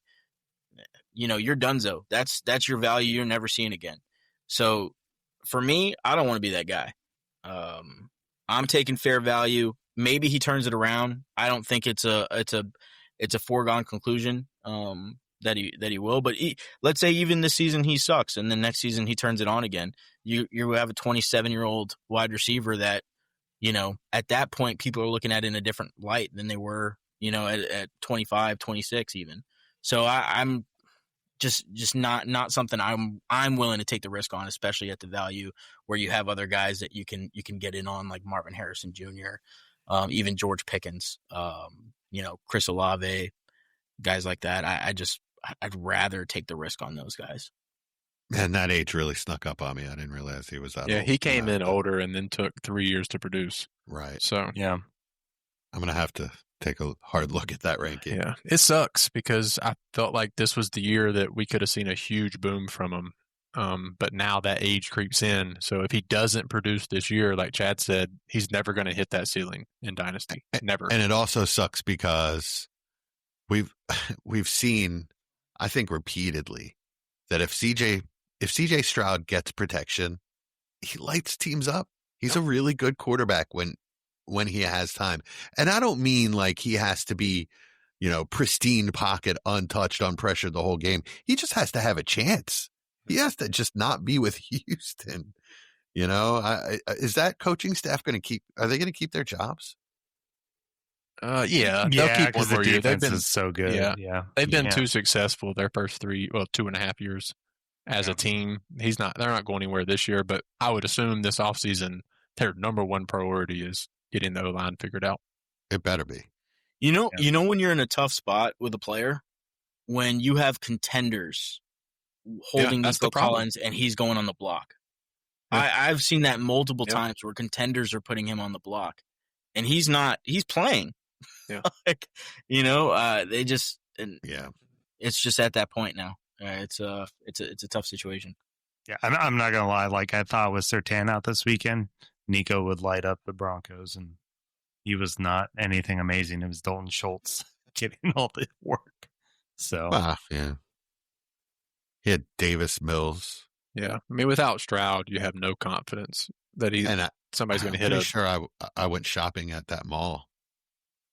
[SPEAKER 5] you're donezo. That's your value. You're never seeing again. So for me, I don't want to be that guy. I'm taking fair value. Maybe he turns it around. I don't think it's a foregone conclusion that he will. But let's say even this season he sucks, and then next season he turns it on again. You have a 27-year-old wide receiver that at that point people are looking at in a different light than they were at 25, 26 even. So I'm just not something I'm willing to take the risk on, especially at the value where you have other guys that you can get in on, like Marvin Harrison Jr., even George Pickens, Chris Olave, guys like that. I'd rather take the risk on those guys.
[SPEAKER 2] And that age really snuck up on me. I didn't realize he was that old.
[SPEAKER 3] Yeah, he came in older and then took 3 years to produce.
[SPEAKER 2] Right.
[SPEAKER 3] So
[SPEAKER 4] Yeah.
[SPEAKER 2] I'm going to have to take a hard look at that ranking.
[SPEAKER 3] yeah, it sucks because I felt like this was the year that we could have seen a huge boom from him. But now that age creeps in. So if he doesn't produce this year, like Chad said, he's never going to hit that ceiling in Dynasty. Never.
[SPEAKER 2] And it also sucks because we've seen, I think repeatedly, that if CJ Stroud gets protection, he lights teams up. He's a really good quarterback when he has time. And I don't mean like he has to be, pristine pocket, untouched, unpressured the whole game. He just has to have a chance. He has to just not be with Houston. Is that coaching staff are they going to keep their jobs?
[SPEAKER 3] Yeah, they'll keep one
[SPEAKER 4] the
[SPEAKER 3] more year. They've
[SPEAKER 4] defense
[SPEAKER 3] been
[SPEAKER 4] is so good. Yeah.
[SPEAKER 3] They've been too successful their first 2.5 years as a team. They're not going anywhere this year, but I would assume this offseason their number one priority is getting the O-line figured out.
[SPEAKER 2] It better be.
[SPEAKER 5] When you're in a tough spot with a player, when you have contenders holding Nico Collins and he's going on the block. Yeah. I've seen that multiple times where contenders are putting him on the block and he's playing.
[SPEAKER 3] Yeah.
[SPEAKER 5] It's just at that point now. It's a tough situation.
[SPEAKER 4] Yeah. I'm not going to lie. Like I thought with Surtain out this weekend, Nico would light up the Broncos and he was not anything amazing. It was Dalton Schultz getting all the work. So,
[SPEAKER 2] yeah. He had Davis Mills.
[SPEAKER 3] Yeah. I mean, without Stroud, you have no confidence that somebody's going to hit it.
[SPEAKER 2] Sure, I went shopping at that mall,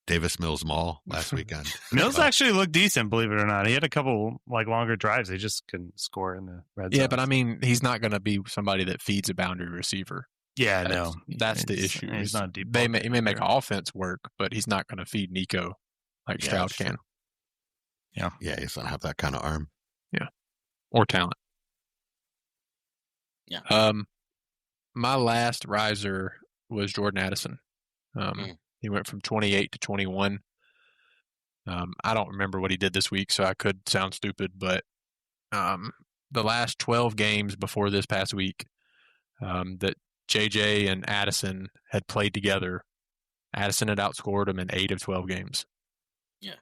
[SPEAKER 2] Davis Mills Mall, last weekend.
[SPEAKER 4] Mills actually looked decent, believe it or not. He had a couple longer drives. They just couldn't score in the red zone.
[SPEAKER 3] Yeah, but I mean, he's not going to be somebody that feeds a boundary receiver.
[SPEAKER 4] Yeah, no.
[SPEAKER 3] That's the issue.
[SPEAKER 4] He's not deep.
[SPEAKER 3] He may make offense work, but he's not going to feed Nico like Stroud can.
[SPEAKER 2] Yeah, he doesn't have that kind of arm.
[SPEAKER 3] Yeah, or talent.
[SPEAKER 5] Yeah.
[SPEAKER 3] My last riser was Jordan Addison. He went from 28 to 21. I don't remember what he did this week, so I could sound stupid, but the last 12 games before this past week that JJ and Addison had played together, Addison had outscored him in 8 of 12 games.
[SPEAKER 5] Yeah.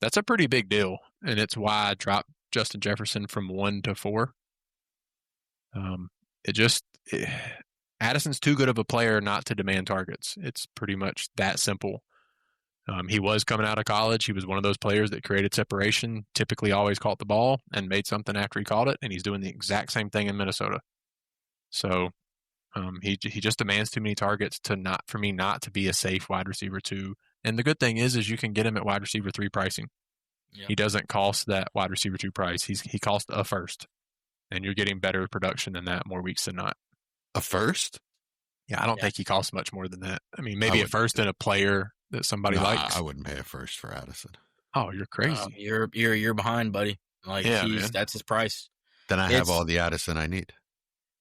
[SPEAKER 3] That's a pretty big deal, and it's why I dropped Justin Jefferson from 1 to 4. Addison's too good of a player not to demand targets. It's pretty much that simple. He was coming out of college. He was one of those players that created separation, typically always caught the ball and made something after he caught it, and he's doing the exact same thing in Minnesota. So he just demands too many targets for me not to be a safe wide receiver 2. And the good thing is you can get him at wide receiver 3 pricing. Yep. He doesn't cost that wide receiver 2 price. He costs a first. And you're getting better production than that more weeks than not.
[SPEAKER 2] A first?
[SPEAKER 3] Yeah, I don't think he costs much more than that. I mean, maybe a first and a player that somebody likes.
[SPEAKER 2] I wouldn't pay a first for Addison.
[SPEAKER 3] Oh, you're crazy.
[SPEAKER 5] You're behind, buddy. Like that's his price.
[SPEAKER 2] Then I have all the Addison I need.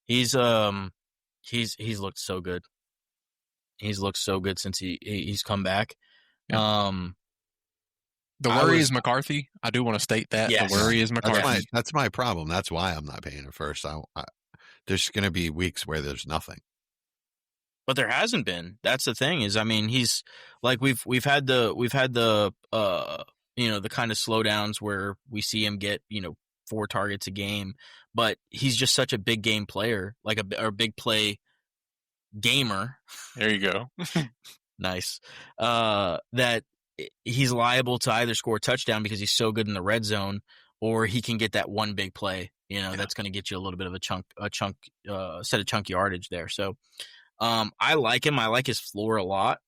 [SPEAKER 5] He's looked so good. He's looked so good since he's come back.
[SPEAKER 3] Yeah. The worry is McCarthy. I do want to state that. Yes. The worry is McCarthy.
[SPEAKER 2] That's my problem. That's why I'm not paying it first. There's going to be weeks where there's nothing.
[SPEAKER 5] But there hasn't been. That's the thing. Is I mean, he's like we've had the the kind of slowdowns where we see him get 4 targets a game, but he's just such a big game player, like a big play gamer.
[SPEAKER 3] There you go.
[SPEAKER 5] Nice. That he's liable to either score a touchdown because he's so good in the red zone, or he can get that one big play. That's going to get you a little bit of a set of chunk yardage there. So I like him. I like his floor a lot.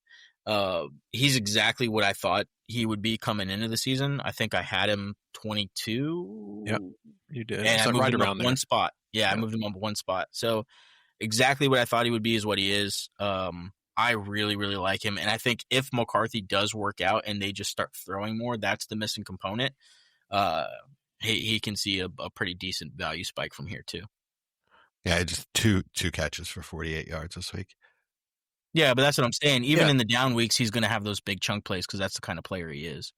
[SPEAKER 5] He's exactly what I thought he would be coming into the season. I think I had him 22.
[SPEAKER 3] Yep, you did.
[SPEAKER 5] And
[SPEAKER 3] so
[SPEAKER 5] I moved
[SPEAKER 3] right
[SPEAKER 5] him
[SPEAKER 3] around
[SPEAKER 5] up one spot. Yeah, I moved him up one spot. So exactly what I thought he would be is what he is. I really, really like him. And I think if McCarthy does work out and they just start throwing more, that's the missing component. He can see a pretty decent value spike from here too.
[SPEAKER 2] Yeah, just two catches for 48 yards this week.
[SPEAKER 5] Yeah, but that's what I'm saying. Even in the down weeks, he's going to have those big chunk plays because that's the kind of player he is.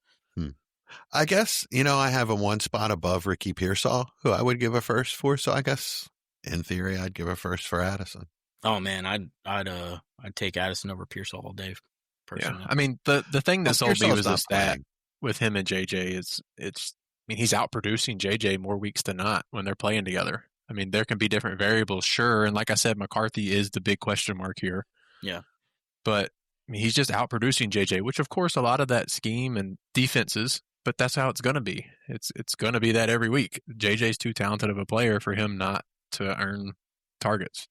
[SPEAKER 2] I guess, I have him one spot above Ricky Pearsall, who I would give a first for. So I guess in theory, I'd give a first for Addison.
[SPEAKER 5] Oh man, I'd take Addison over Pearsall all day. Personally.
[SPEAKER 3] Yeah, I mean the thing that sold me
[SPEAKER 2] Pearsall's
[SPEAKER 3] was the
[SPEAKER 2] not
[SPEAKER 3] stat
[SPEAKER 2] playing.
[SPEAKER 3] with him and JJ is he's outproducing JJ more weeks than not when they're playing together. I mean, there can be different variables, sure, and like I said, McCarthy is the big question mark here.
[SPEAKER 5] Yeah,
[SPEAKER 3] but I mean, he's just outproducing JJ, which of course a lot of that scheme and defenses, but that's how it's going to be. It's going to be that every week. JJ's too talented of a player for him not to earn targets.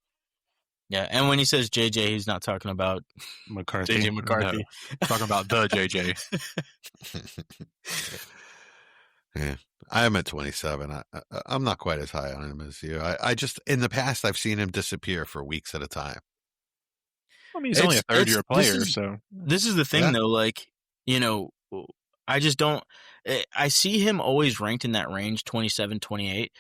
[SPEAKER 5] yeah. And when he says JJ, he's not talking about
[SPEAKER 4] McCarthy.
[SPEAKER 5] JJ McCarthy.
[SPEAKER 3] No, talking about the JJ.
[SPEAKER 2] Yeah, I am at 27. I'm not quite as high on him as you. I just, in the past, I've seen him disappear for weeks at a time.
[SPEAKER 3] I mean, he's only a third-year player, so.
[SPEAKER 5] This is the thing, though. Like, I just don't. I see him always ranked in that range, 27, 28.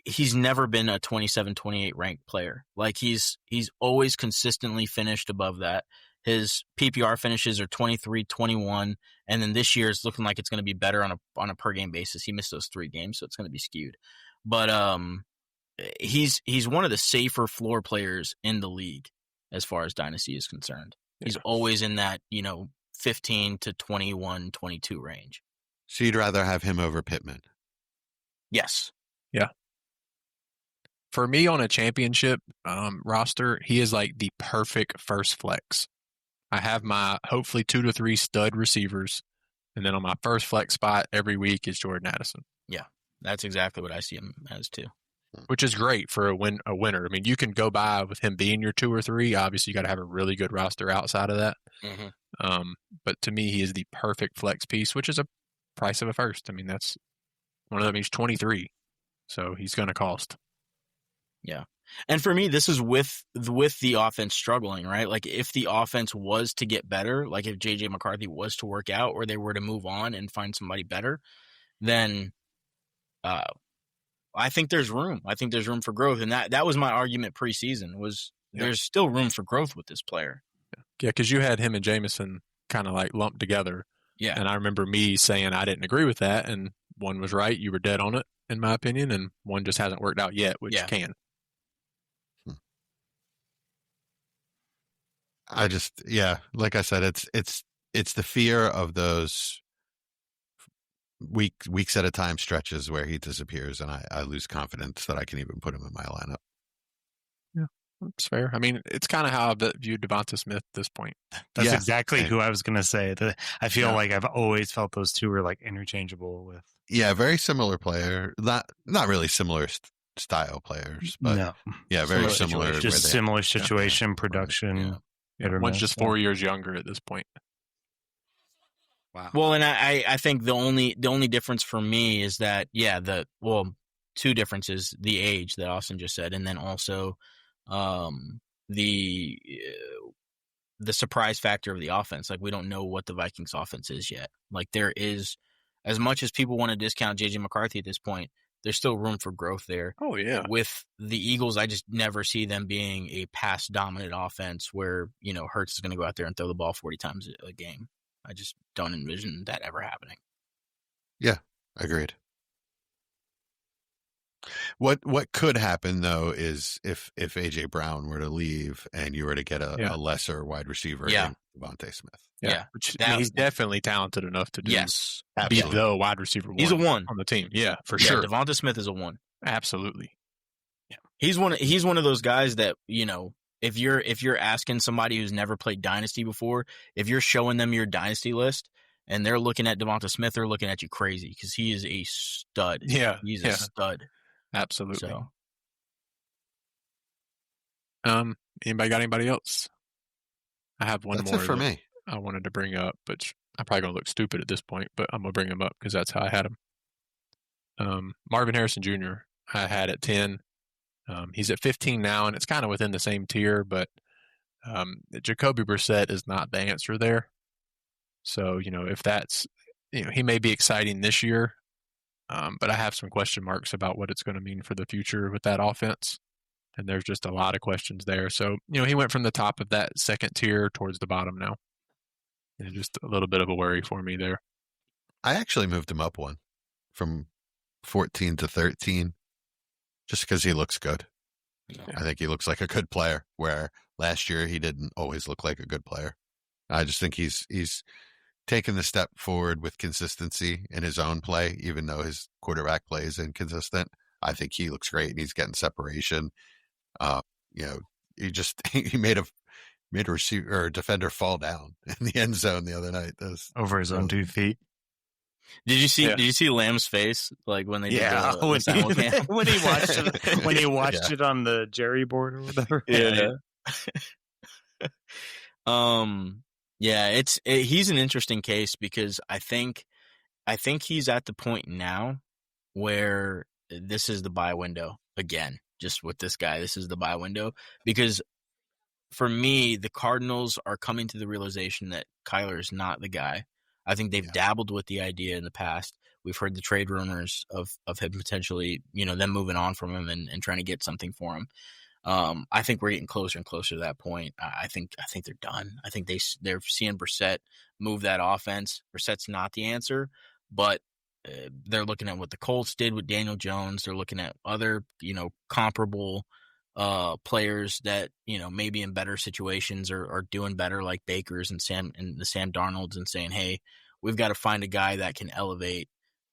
[SPEAKER 5] He's never been a 27, 28 ranked player. Like, he's always consistently finished above that. His PPR finishes are 23, 21, and then this year it's looking like it's going to be better on a per game basis. He missed those 3 games, so it's going to be skewed. But he's one of the safer floor players in the league as far as Dynasty is concerned. Yeah. He's always in that 15 to 21, 22 range.
[SPEAKER 2] So you'd rather have him over Pittman?
[SPEAKER 5] Yes.
[SPEAKER 3] Yeah. For me on a championship roster, he is like the perfect first flex. I have my hopefully 2 to 3 stud receivers, and then on my first flex spot every week is Jordan Addison.
[SPEAKER 5] Yeah, that's exactly what I see him as too.
[SPEAKER 3] Which is great for a winner. I mean, you can go by with him being your 2 or 3. Obviously, you got to have a really good roster outside of that. Mm-hmm. But to me, he is the perfect flex piece, which is a price of a first. I mean, that's one of them. He's 23, so he's going to cost.
[SPEAKER 5] Yeah. And for me, this is with the offense struggling, right? Like if the offense was to get better, like if JJ McCarthy was to work out or they were to move on and find somebody better, then I think there's room. I think there's room for growth. And that was my argument preseason was there's still room for growth with this player.
[SPEAKER 3] Yeah, because you had him and Jameson kind of like lumped together.
[SPEAKER 5] Yeah.
[SPEAKER 3] And I remember me saying I didn't agree with that. And one was right. You were dead on it, in my opinion. And one just hasn't worked out yet, which can.
[SPEAKER 2] I just, like I said, it's the fear of those weeks at a time stretches where he disappears and I lose confidence that I can even put him in my lineup.
[SPEAKER 3] Yeah, that's fair. I mean, it's kind of how I viewed Devonta Smith at this point.
[SPEAKER 4] That's exactly who I was going to say. I feel like I've always felt those two are like interchangeable with.
[SPEAKER 2] Yeah, very similar player. Not really similar style players, but very similar.
[SPEAKER 4] Just similar situation, production.
[SPEAKER 3] Yeah. One's just 4 years younger at this point.
[SPEAKER 5] Wow. Well, and I think the only difference for me is that two differences: the age that Austin just said, and then also the surprise factor of the offense. Like we don't know what the Vikings offense is yet. Like there is, as much as people want to discount JJ McCarthy at this point, there's still room for growth there.
[SPEAKER 3] Oh, yeah.
[SPEAKER 5] With the Eagles, I just never see them being a pass-dominant offense where, Hurts is going to go out there and throw the ball 40 times a game. I just don't envision that ever happening.
[SPEAKER 2] Yeah, agreed. What could happen, though, is if A.J. Brown were to leave and you were to get a lesser wide receiver in Devonta Smith.
[SPEAKER 3] Yeah. He's definitely talented enough to be the wide receiver one.
[SPEAKER 5] He's a 1
[SPEAKER 3] on the team. Yeah, for sure.
[SPEAKER 5] Devonta Smith is a 1.
[SPEAKER 3] Absolutely.
[SPEAKER 5] Yeah. He's one of those guys that, if you're asking somebody who's never played Dynasty before, if you're showing them your Dynasty list and they're looking at Devonta Smith, they're looking at you crazy because he is a stud.
[SPEAKER 3] Yeah.
[SPEAKER 5] He's a stud.
[SPEAKER 3] Absolutely.
[SPEAKER 5] So.
[SPEAKER 3] Anybody got anybody else? I have one more.
[SPEAKER 2] That's it for me.
[SPEAKER 3] I wanted to bring up, but I'm probably going to look stupid at this point, but I'm going to bring him up because that's how I had him. Marvin Harrison Jr. I had at 10. He's at 15 now, and it's kind of within the same tier, but Jacoby Brissett is not the answer there. So, if that's, he may be exciting this year, but I have some question marks about what it's going to mean for the future with that offense. And there's just a lot of questions there. So, he went from the top of that second tier towards the bottom now. And just a little bit of a worry for me there.
[SPEAKER 2] I actually moved him up one from 14 to 13 just because he looks good.
[SPEAKER 3] Yeah.
[SPEAKER 2] I think he looks like a good player, where last year he didn't always look like a good player. I just think he's taken the step forward with consistency in his own play, even though his quarterback play is inconsistent. I think he looks great and he's getting separation. He made a receiver or defender fall down in the end zone the other night.
[SPEAKER 4] Over his own 2 feet.
[SPEAKER 5] Did you see Lamb's face like when they did the sound cam?
[SPEAKER 4] when he watched it it on the Jerry board or whatever?
[SPEAKER 5] Yeah. He's an interesting case because I think he's at the point now where this is the buy window again. Just with this guy, this is the buy window because for me, the Cardinals are coming to the realization that Kyler is not the guy. I think they've dabbled with the idea in the past. We've heard the trade rumors of him potentially, them moving on from him and trying to get something for him. I think we're getting closer and closer to that point. I think they're done. I think they're seeing Brissett move that offense. Brissett's not the answer, but they're looking at what the Colts did with Daniel Jones. They're looking at other, comparable players that, maybe in better situations are doing better, like Bakers and the Sam Darnolds, and saying, hey, we've got to find a guy that can elevate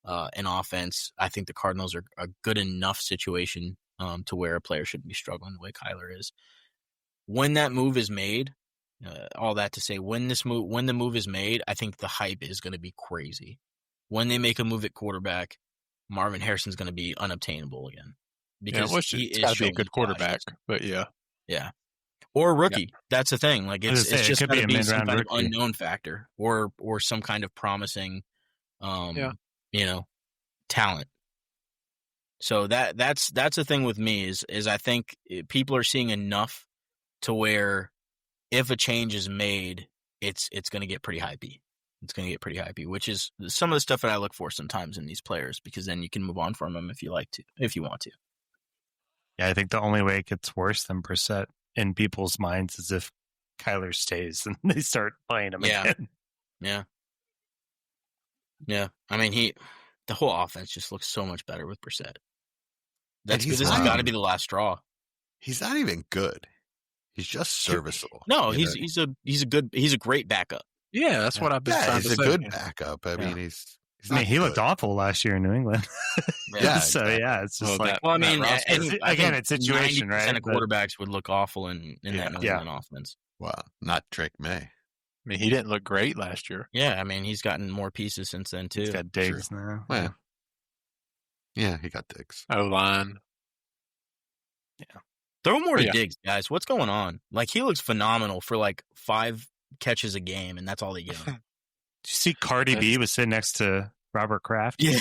[SPEAKER 5] an offense. I think the Cardinals are a good enough situation to where a player shouldn't be struggling the way Kyler is. When that move is made, all that to say, when the move is made, I think the hype is going to be crazy. When they make a move at quarterback, Marvin Harrison's going to be unobtainable again. Because
[SPEAKER 3] it's got to be a good quarterback, but yeah.
[SPEAKER 5] Or a rookie. That's the thing. Like it's just going to be some kind of
[SPEAKER 4] rookie.
[SPEAKER 5] unknown factor, or some kind of promising, talent. So that's the thing with me is I think people are seeing enough to where if a change is made, it's going to get pretty hypey. It's going to get pretty hypey, which is some of the stuff that I look for sometimes in these players, because then you can move on from them if you want to.
[SPEAKER 4] Yeah, I think the only way it gets worse than Brissett in people's minds is if Kyler stays and they start playing him again.
[SPEAKER 5] Yeah. I mean, the whole offense just looks so much better with Brissett. This has got to be the last straw.
[SPEAKER 2] He's not even good. He's just serviceable.
[SPEAKER 5] No, he's a great backup.
[SPEAKER 3] Yeah, that's what I've been trying to say.
[SPEAKER 2] He's a good backup. I mean,
[SPEAKER 4] he looked awful last year in New England.
[SPEAKER 5] So
[SPEAKER 4] it's just
[SPEAKER 5] again,
[SPEAKER 4] it's situation,
[SPEAKER 5] 90%
[SPEAKER 4] right?
[SPEAKER 5] of quarterbacks would look awful in that New England offense.
[SPEAKER 2] Well, not Drake May.
[SPEAKER 3] I mean, he didn't look great last year.
[SPEAKER 5] Yeah, I mean, he's gotten more pieces since then too.
[SPEAKER 4] He's got Diggs now.
[SPEAKER 2] Well, yeah, he got Diggs.
[SPEAKER 3] O-line.
[SPEAKER 5] Yeah. Throw more to Diggs, guys. What's going on? Like, he looks phenomenal for like 5 catches a game, and that's all they give him.
[SPEAKER 4] Did you see Cardi B was sitting next to Robert Kraft?
[SPEAKER 5] Yeah.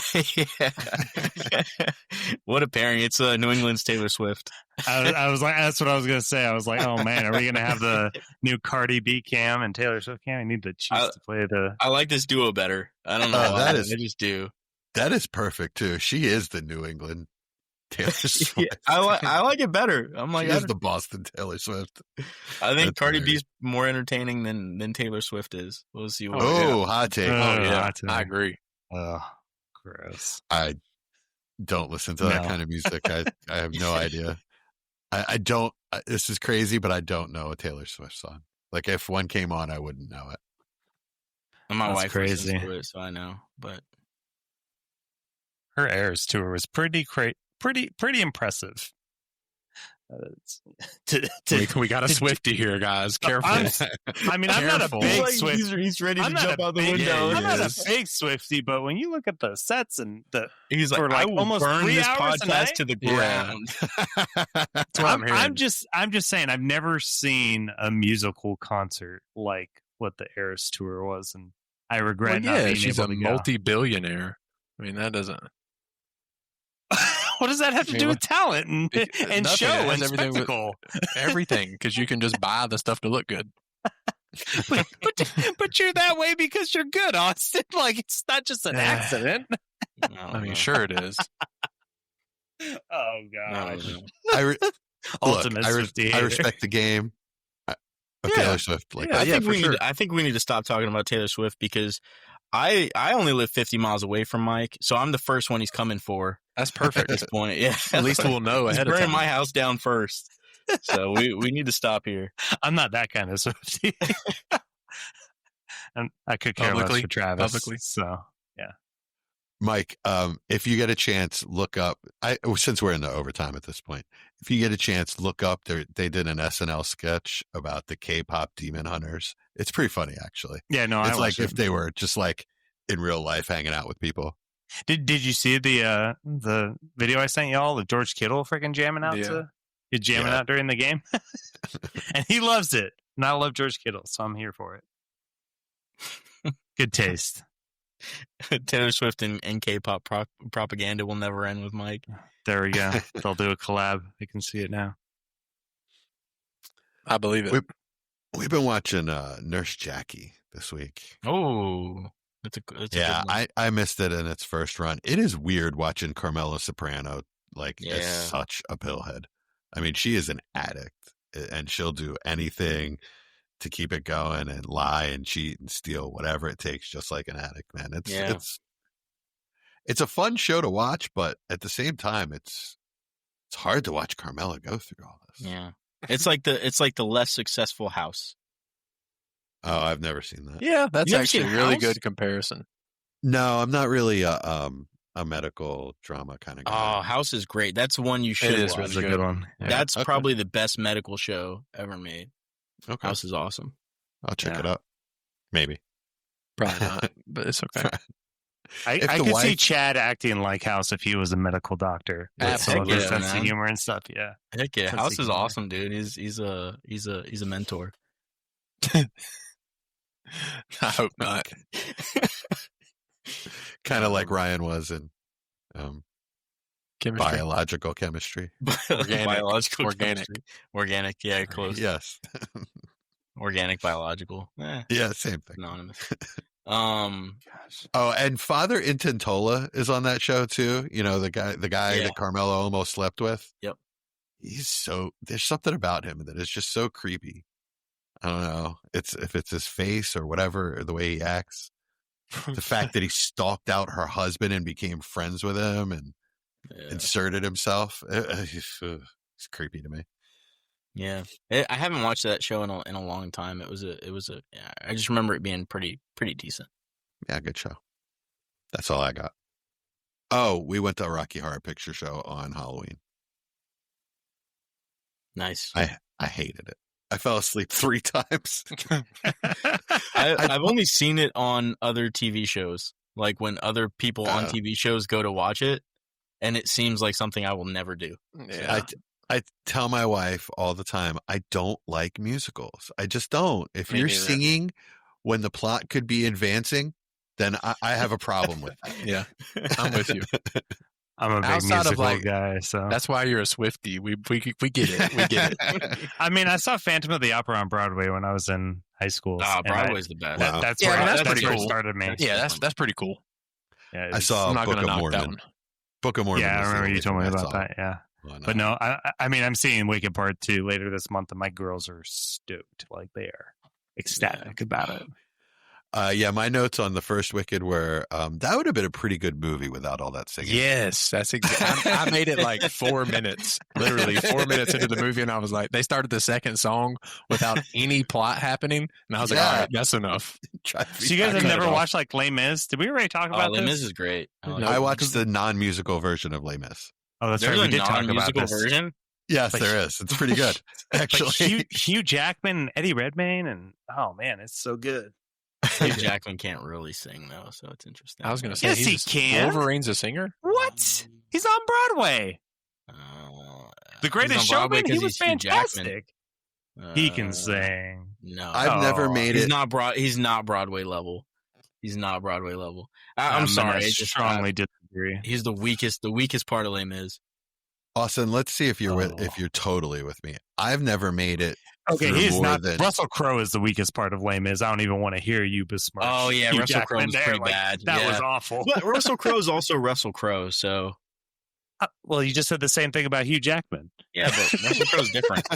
[SPEAKER 5] What a pairing. It's New England's Taylor Swift.
[SPEAKER 4] I was like, that's what I was going to say. I was like, oh, man, are we going to have the new Cardi B cam and Taylor Swift cam? I need the Chiefs to play the...
[SPEAKER 5] I like this duo better. I don't know why. I just do.
[SPEAKER 2] That is perfect, too. She is the New England Taylor Swift.
[SPEAKER 5] I like it better. I'm like,
[SPEAKER 2] she is the Boston Taylor Swift.
[SPEAKER 5] I think Cardi B's more entertaining than Taylor Swift is. We'll see.
[SPEAKER 2] Hot take.
[SPEAKER 3] I agree.
[SPEAKER 4] Oh, gross.
[SPEAKER 2] I don't listen to that kind of music. I have no idea. I don't. This is crazy, but I don't know a Taylor Swift song. Like, if one came on, I wouldn't know it.
[SPEAKER 5] And my wife listens to it, so I know. But
[SPEAKER 4] her Eras tour was pretty impressive.
[SPEAKER 3] We got a Swiftie here, guys. Careful.
[SPEAKER 4] I'm not a big Swiftie.
[SPEAKER 5] He's ready to jump out the window.
[SPEAKER 4] I'm not a big Swiftie, but when you look at the sets and
[SPEAKER 5] he's like, I will almost burn this podcast to the ground.
[SPEAKER 3] That's what I'm hearing.
[SPEAKER 4] I'm just saying, I've never seen a musical concert like what the Eras tour was, and I regret not being
[SPEAKER 3] she's
[SPEAKER 4] able
[SPEAKER 3] a
[SPEAKER 4] to go.
[SPEAKER 3] multi-billionaire. I mean, that doesn't.
[SPEAKER 4] What does that have to do with talent and
[SPEAKER 3] Nothing.
[SPEAKER 4] show
[SPEAKER 3] It has
[SPEAKER 4] and
[SPEAKER 3] everything with-
[SPEAKER 4] spectacle?
[SPEAKER 3] Everything, because you can just buy the stuff to look good.
[SPEAKER 4] but you're that way because you're good, Austin. Like, it's not just an accident.
[SPEAKER 3] I mean, sure it is.
[SPEAKER 4] Oh gosh.
[SPEAKER 2] Look, I
[SPEAKER 4] 58.
[SPEAKER 2] respect the game. But
[SPEAKER 4] Yeah.
[SPEAKER 2] Taylor Swift, like
[SPEAKER 5] I think
[SPEAKER 3] for
[SPEAKER 5] we
[SPEAKER 3] sure.
[SPEAKER 5] need. I think we need to stop talking about Taylor Swift because I only live 50 miles away from Mike, so I'm the first one he's coming for
[SPEAKER 3] That's
[SPEAKER 5] at
[SPEAKER 3] perfect.
[SPEAKER 5] this point. Yeah,
[SPEAKER 3] At least we'll know
[SPEAKER 5] he's
[SPEAKER 3] ahead of
[SPEAKER 5] burning
[SPEAKER 3] time.
[SPEAKER 5] my house down first. So we need to stop here.
[SPEAKER 4] I'm not that kind of Swiftie. And I could care less
[SPEAKER 3] Publicly?
[SPEAKER 4] for Travis.
[SPEAKER 3] Publicly?
[SPEAKER 4] So
[SPEAKER 2] Mike, if you get a chance, look up. Since we're in the overtime at this point, if you get a chance, look up. They did an SNL sketch about the K-pop demon hunters. It's pretty funny, actually.
[SPEAKER 4] yeah, no,
[SPEAKER 2] It's
[SPEAKER 4] I
[SPEAKER 2] like
[SPEAKER 4] watched
[SPEAKER 2] if
[SPEAKER 4] it.
[SPEAKER 2] they were just like in real life hanging out with people.
[SPEAKER 4] Did you see the video I sent y'all of George Kittle freaking jamming out
[SPEAKER 3] Yeah.
[SPEAKER 4] jamming out during the game? And he loves it. And I love George Kittle, so I'm here for it. Good taste.
[SPEAKER 5] Taylor Swift and K-pop propaganda will never end with Mike.
[SPEAKER 4] There we go. They'll do a collab. I can see it now.
[SPEAKER 3] I believe it.
[SPEAKER 2] We've been watching Nurse Jackie this week.
[SPEAKER 5] Oh, that's a
[SPEAKER 2] Yeah,
[SPEAKER 5] good one.
[SPEAKER 2] I missed it in its first run. It is weird watching Carmela Soprano as
[SPEAKER 5] Yeah.
[SPEAKER 2] such a pillhead. I mean, she is an addict, and she'll do anything to keep it going and lie and cheat and steal whatever it takes, just like an addict, man. It's a fun show to watch, but at the same time, it's hard to watch Carmela go through all this.
[SPEAKER 5] Yeah, it's like the less successful House.
[SPEAKER 2] Oh, I've never seen that.
[SPEAKER 3] Yeah, that's
[SPEAKER 5] You never
[SPEAKER 3] actually a
[SPEAKER 5] seen
[SPEAKER 3] really
[SPEAKER 5] House?
[SPEAKER 3] good comparison.
[SPEAKER 2] No, I'm not really a medical drama kind of guy.
[SPEAKER 5] Oh, House is great. That's one you should
[SPEAKER 3] It is
[SPEAKER 5] watch.
[SPEAKER 3] really
[SPEAKER 4] That's a
[SPEAKER 3] good.
[SPEAKER 4] good one. Yeah.
[SPEAKER 5] That's
[SPEAKER 2] Okay.
[SPEAKER 5] probably the best medical show ever made.
[SPEAKER 2] Okay,
[SPEAKER 5] House is awesome.
[SPEAKER 2] I'll check
[SPEAKER 4] Yeah.
[SPEAKER 2] it out. Maybe.
[SPEAKER 3] Probably not, but it's okay.
[SPEAKER 2] If
[SPEAKER 4] I
[SPEAKER 2] the
[SPEAKER 4] could see
[SPEAKER 2] wife-
[SPEAKER 4] Chad acting like House if he was a medical doctor. With some of
[SPEAKER 5] Absolutely,
[SPEAKER 4] his sense of
[SPEAKER 5] man.
[SPEAKER 4] humor and stuff. Yeah.
[SPEAKER 5] Heck yeah,
[SPEAKER 4] That's
[SPEAKER 5] House
[SPEAKER 4] a
[SPEAKER 5] is
[SPEAKER 4] good one.
[SPEAKER 5] awesome, dude. He's a mentor.
[SPEAKER 3] I hope not.
[SPEAKER 2] Kind of like Ryan was in
[SPEAKER 3] Chemistry.
[SPEAKER 2] biological chemistry.
[SPEAKER 5] Biological
[SPEAKER 3] Organic.
[SPEAKER 5] chemistry. Organic, yeah, close.
[SPEAKER 2] Yes.
[SPEAKER 5] Organic, biological,
[SPEAKER 2] Yeah, same thing.
[SPEAKER 5] synonymous.
[SPEAKER 2] Oh, and Father Intentola is on that show too. You know, the guy
[SPEAKER 5] Yeah.
[SPEAKER 2] that Carmelo almost slept with.
[SPEAKER 5] Yep.
[SPEAKER 2] There's something about him that is just so creepy. I don't know. If it's his face or whatever, or the way he acts. The fact that he stalked out her husband and became friends with him and
[SPEAKER 5] Yeah.
[SPEAKER 2] inserted himself. It's creepy to me.
[SPEAKER 5] Yeah, I haven't watched that show in a long time. It was a. Yeah, I just remember it being pretty decent.
[SPEAKER 2] Yeah, good show. That's all I got. Oh, we went to a Rocky Horror Picture Show on Halloween.
[SPEAKER 5] Nice.
[SPEAKER 2] I hated it. I fell asleep 3 times.
[SPEAKER 5] I've only seen it on other TV shows, like when other people on TV shows go to watch it, and it seems like something I will never do.
[SPEAKER 3] Yeah.
[SPEAKER 2] I tell my wife all the time, I don't like musicals. I just don't. If
[SPEAKER 3] Me
[SPEAKER 2] you're
[SPEAKER 3] neither.
[SPEAKER 2] singing when the plot could be advancing, then I have a problem with that.
[SPEAKER 3] Yeah, I'm with you.
[SPEAKER 4] I'm a big
[SPEAKER 3] Outside of,
[SPEAKER 4] musical
[SPEAKER 3] like,
[SPEAKER 4] guy, so
[SPEAKER 3] That's why you're a Swiftie. We get it. We get it.
[SPEAKER 4] I mean, I saw Phantom of the Opera on Broadway when I was in high school.
[SPEAKER 5] Ah,
[SPEAKER 4] and
[SPEAKER 5] Broadway's the best.
[SPEAKER 2] Wow.
[SPEAKER 4] That's
[SPEAKER 3] Yeah,
[SPEAKER 4] where
[SPEAKER 3] that's
[SPEAKER 4] that's
[SPEAKER 3] pretty
[SPEAKER 4] where it
[SPEAKER 3] cool.
[SPEAKER 4] started, man.
[SPEAKER 3] Yeah, that's pretty cool.
[SPEAKER 4] Yeah,
[SPEAKER 2] I
[SPEAKER 4] it's-
[SPEAKER 2] saw
[SPEAKER 3] I'm not
[SPEAKER 2] Book
[SPEAKER 3] going to
[SPEAKER 2] of
[SPEAKER 3] knock that
[SPEAKER 2] Mormon.
[SPEAKER 3] one.
[SPEAKER 2] Book of Mormon.
[SPEAKER 4] Yeah, I
[SPEAKER 2] was the
[SPEAKER 4] remember you
[SPEAKER 2] only
[SPEAKER 4] told me
[SPEAKER 2] thing I
[SPEAKER 4] about
[SPEAKER 2] saw
[SPEAKER 4] that. Yeah,
[SPEAKER 2] on,
[SPEAKER 4] but no, I mean, I'm seeing Wicked Part 2 later this month, and my girls are stoked. Like, they are ecstatic about it.
[SPEAKER 2] Yeah, my notes on the first Wicked were that would have been a pretty good movie without all that singing.
[SPEAKER 3] Yes, that's exactly. I made it like 4 minutes, literally 4 minutes into the movie, and I was like, they started the second song without any plot happening, and I was like,
[SPEAKER 2] Yeah.
[SPEAKER 3] all right, that's enough.
[SPEAKER 2] Try to be-
[SPEAKER 4] So you guys
[SPEAKER 3] I
[SPEAKER 4] have
[SPEAKER 3] cut it
[SPEAKER 4] never
[SPEAKER 3] off.
[SPEAKER 4] watched like Les Mis? Did we already talk about
[SPEAKER 5] Les Mis
[SPEAKER 4] this?
[SPEAKER 5] is great.
[SPEAKER 3] No.
[SPEAKER 2] I watched the non-musical version of Les Mis.
[SPEAKER 4] Oh, that's
[SPEAKER 5] There's
[SPEAKER 4] right. We
[SPEAKER 5] a
[SPEAKER 4] did talk about
[SPEAKER 5] non-musical
[SPEAKER 4] this.
[SPEAKER 5] version.
[SPEAKER 2] Yes,
[SPEAKER 4] But-
[SPEAKER 2] there is. It's pretty good,
[SPEAKER 4] But
[SPEAKER 2] actually.
[SPEAKER 4] Hugh Jackman, and Eddie Redmayne, and oh man, it's so good.
[SPEAKER 5] Hugh Jackman can't really sing though, so it's interesting.
[SPEAKER 3] I was going to say,
[SPEAKER 4] Yes, he can.
[SPEAKER 3] Wolverine's a singer.
[SPEAKER 4] What? He's on Broadway. The Greatest
[SPEAKER 5] he's on Broadway
[SPEAKER 4] Showman. He
[SPEAKER 5] 'cause
[SPEAKER 4] was
[SPEAKER 5] he's Hugh Jackman.
[SPEAKER 4] fantastic. He can sing.
[SPEAKER 5] No,
[SPEAKER 2] I've never made
[SPEAKER 5] he's
[SPEAKER 2] it.
[SPEAKER 5] He's not Broadway level. He's not Broadway level. I'm
[SPEAKER 4] gonna
[SPEAKER 5] sorry.
[SPEAKER 4] strongly disagree.
[SPEAKER 5] He's the weakest part of Les Mis.
[SPEAKER 2] Austin, let's see if you're if you're totally with me. I've never made it.
[SPEAKER 4] Okay,
[SPEAKER 2] through
[SPEAKER 4] he's
[SPEAKER 2] more
[SPEAKER 4] not.
[SPEAKER 2] than-
[SPEAKER 4] Russell Crowe is the weakest part of Les Mis. I don't even want to hear you besmirch.
[SPEAKER 5] Oh yeah,
[SPEAKER 4] Hugh
[SPEAKER 5] Russell Crowe
[SPEAKER 4] Jackman
[SPEAKER 5] was
[SPEAKER 4] there.
[SPEAKER 5] pretty
[SPEAKER 4] Like,
[SPEAKER 5] bad.
[SPEAKER 4] That
[SPEAKER 5] Yeah.
[SPEAKER 4] was awful.
[SPEAKER 5] But Russell Crowe is also Russell Crowe, so
[SPEAKER 4] Well, you just said the same thing about Hugh Jackman.
[SPEAKER 5] yeah, but Russell Crowe's different.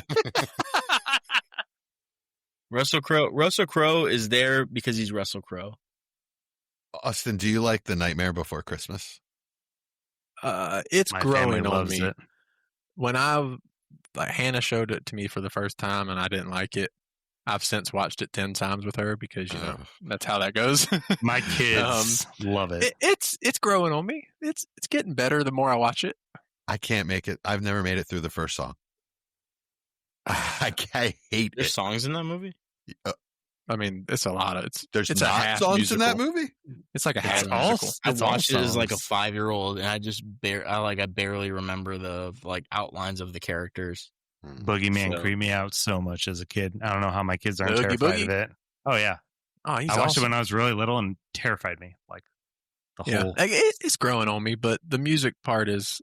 [SPEAKER 5] Russell Crowe is there because he's Russell Crowe.
[SPEAKER 2] Austin, do you like The Nightmare Before Christmas?
[SPEAKER 3] It's
[SPEAKER 4] My family
[SPEAKER 3] growing on
[SPEAKER 4] loves
[SPEAKER 3] me.
[SPEAKER 4] it.
[SPEAKER 3] When Hannah showed it to me for the first time and I didn't like it, I've since watched it 10 times with her because that's how that goes.
[SPEAKER 4] My kids love it.
[SPEAKER 3] It's growing on me. It's getting better the more I watch it.
[SPEAKER 2] I can't make it. I've never made it through the first song. I hate
[SPEAKER 5] There's
[SPEAKER 2] it.
[SPEAKER 5] songs in that movie.
[SPEAKER 3] I mean, it's a lot of
[SPEAKER 2] There's
[SPEAKER 3] it's a
[SPEAKER 2] not
[SPEAKER 3] half
[SPEAKER 2] songs
[SPEAKER 3] musical.
[SPEAKER 2] in that movie.
[SPEAKER 3] It's like a half
[SPEAKER 4] all-
[SPEAKER 3] musical.
[SPEAKER 5] I
[SPEAKER 4] It's all
[SPEAKER 5] watched it as like a
[SPEAKER 4] songs.
[SPEAKER 5] 5-year-old, and I barely remember the outlines of the characters.
[SPEAKER 4] Boogeyman
[SPEAKER 5] So-
[SPEAKER 4] creeped me out so much as a kid. I don't know how my kids aren't
[SPEAKER 3] Oogie
[SPEAKER 4] terrified
[SPEAKER 3] Boogie?
[SPEAKER 4] of it. Oh yeah,
[SPEAKER 3] Oh, he's
[SPEAKER 4] I watched
[SPEAKER 3] awesome.
[SPEAKER 4] it when I was really little and terrified me. Like the
[SPEAKER 3] Yeah,
[SPEAKER 4] whole.
[SPEAKER 3] it's growing on me, but the music part is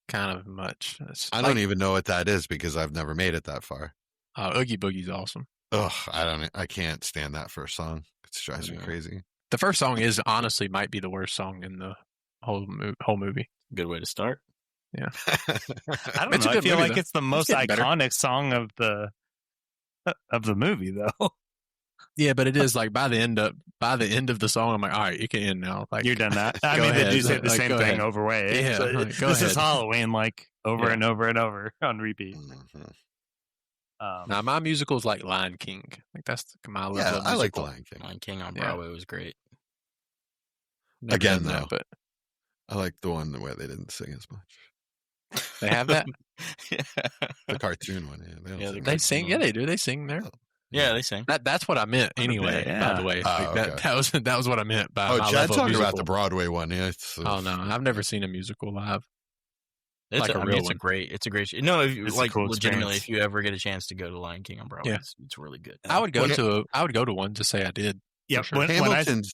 [SPEAKER 3] kind of much. It's
[SPEAKER 2] I don't even know what that is because I've never made it that far.
[SPEAKER 3] Oogie Boogie's awesome.
[SPEAKER 2] Ugh, I can't stand that first song. It drives me
[SPEAKER 5] Yeah.
[SPEAKER 2] crazy.
[SPEAKER 3] The first song is honestly might be the worst song in the whole movie.
[SPEAKER 5] Good way to start.
[SPEAKER 4] I don't
[SPEAKER 3] It's a
[SPEAKER 4] know. I
[SPEAKER 3] good
[SPEAKER 4] feel
[SPEAKER 3] movie,
[SPEAKER 4] like
[SPEAKER 3] though.
[SPEAKER 4] it's the most
[SPEAKER 3] getting better.
[SPEAKER 4] iconic song of the movie, though.
[SPEAKER 3] Yeah, but it is like by the end of the song, I'm like, all right, you can end now. Like
[SPEAKER 4] You're done that. I
[SPEAKER 3] Go
[SPEAKER 4] mean, they
[SPEAKER 3] ahead.
[SPEAKER 4] do say the
[SPEAKER 3] Like,
[SPEAKER 4] same
[SPEAKER 3] go
[SPEAKER 4] thing
[SPEAKER 3] ahead.
[SPEAKER 4] over way.
[SPEAKER 3] Yeah,
[SPEAKER 4] So
[SPEAKER 3] like, go
[SPEAKER 4] this is
[SPEAKER 3] ahead.
[SPEAKER 4] Halloween, like over
[SPEAKER 3] Yeah.
[SPEAKER 4] and over and over on repeat.
[SPEAKER 2] Mhm.
[SPEAKER 3] Now my musical is like Lion King. Like that's my level
[SPEAKER 2] Yeah,
[SPEAKER 3] of
[SPEAKER 2] I like The
[SPEAKER 3] musical.
[SPEAKER 2] Lion King.
[SPEAKER 5] Lion King on
[SPEAKER 3] Yeah.
[SPEAKER 5] Broadway was great.
[SPEAKER 3] Never
[SPEAKER 2] Again,
[SPEAKER 3] done that,
[SPEAKER 2] though.
[SPEAKER 3] but
[SPEAKER 2] I like the one where they didn't sing as much.
[SPEAKER 3] they have that.
[SPEAKER 2] The cartoon one. Yeah, they don't
[SPEAKER 5] Yeah,
[SPEAKER 2] sing.
[SPEAKER 3] They sing. Yeah, they do. They sing there.
[SPEAKER 5] Yeah, they sang.
[SPEAKER 3] That's what I meant anyway.
[SPEAKER 4] yeah.
[SPEAKER 3] By the way,
[SPEAKER 2] Oh,
[SPEAKER 3] like,
[SPEAKER 2] okay.
[SPEAKER 3] that was what I meant by
[SPEAKER 2] Oh,
[SPEAKER 3] my
[SPEAKER 2] Chad
[SPEAKER 3] level of
[SPEAKER 2] talking about
[SPEAKER 3] musical.
[SPEAKER 2] the Broadway one. Yeah.
[SPEAKER 3] Oh no, I've never seen a musical live.
[SPEAKER 5] It's
[SPEAKER 3] Like a real
[SPEAKER 5] it's
[SPEAKER 3] one.
[SPEAKER 5] a great show. No, if you,
[SPEAKER 4] It's a
[SPEAKER 5] like
[SPEAKER 4] cool
[SPEAKER 5] legitimately,
[SPEAKER 4] experience.
[SPEAKER 5] if you ever get a chance to go to Lion King on Broadway,
[SPEAKER 3] Yeah.
[SPEAKER 5] it's really good.
[SPEAKER 3] I would go
[SPEAKER 2] When
[SPEAKER 3] to one to say I did.
[SPEAKER 4] Yeah,
[SPEAKER 3] sure.
[SPEAKER 4] when I
[SPEAKER 2] Hamilton's.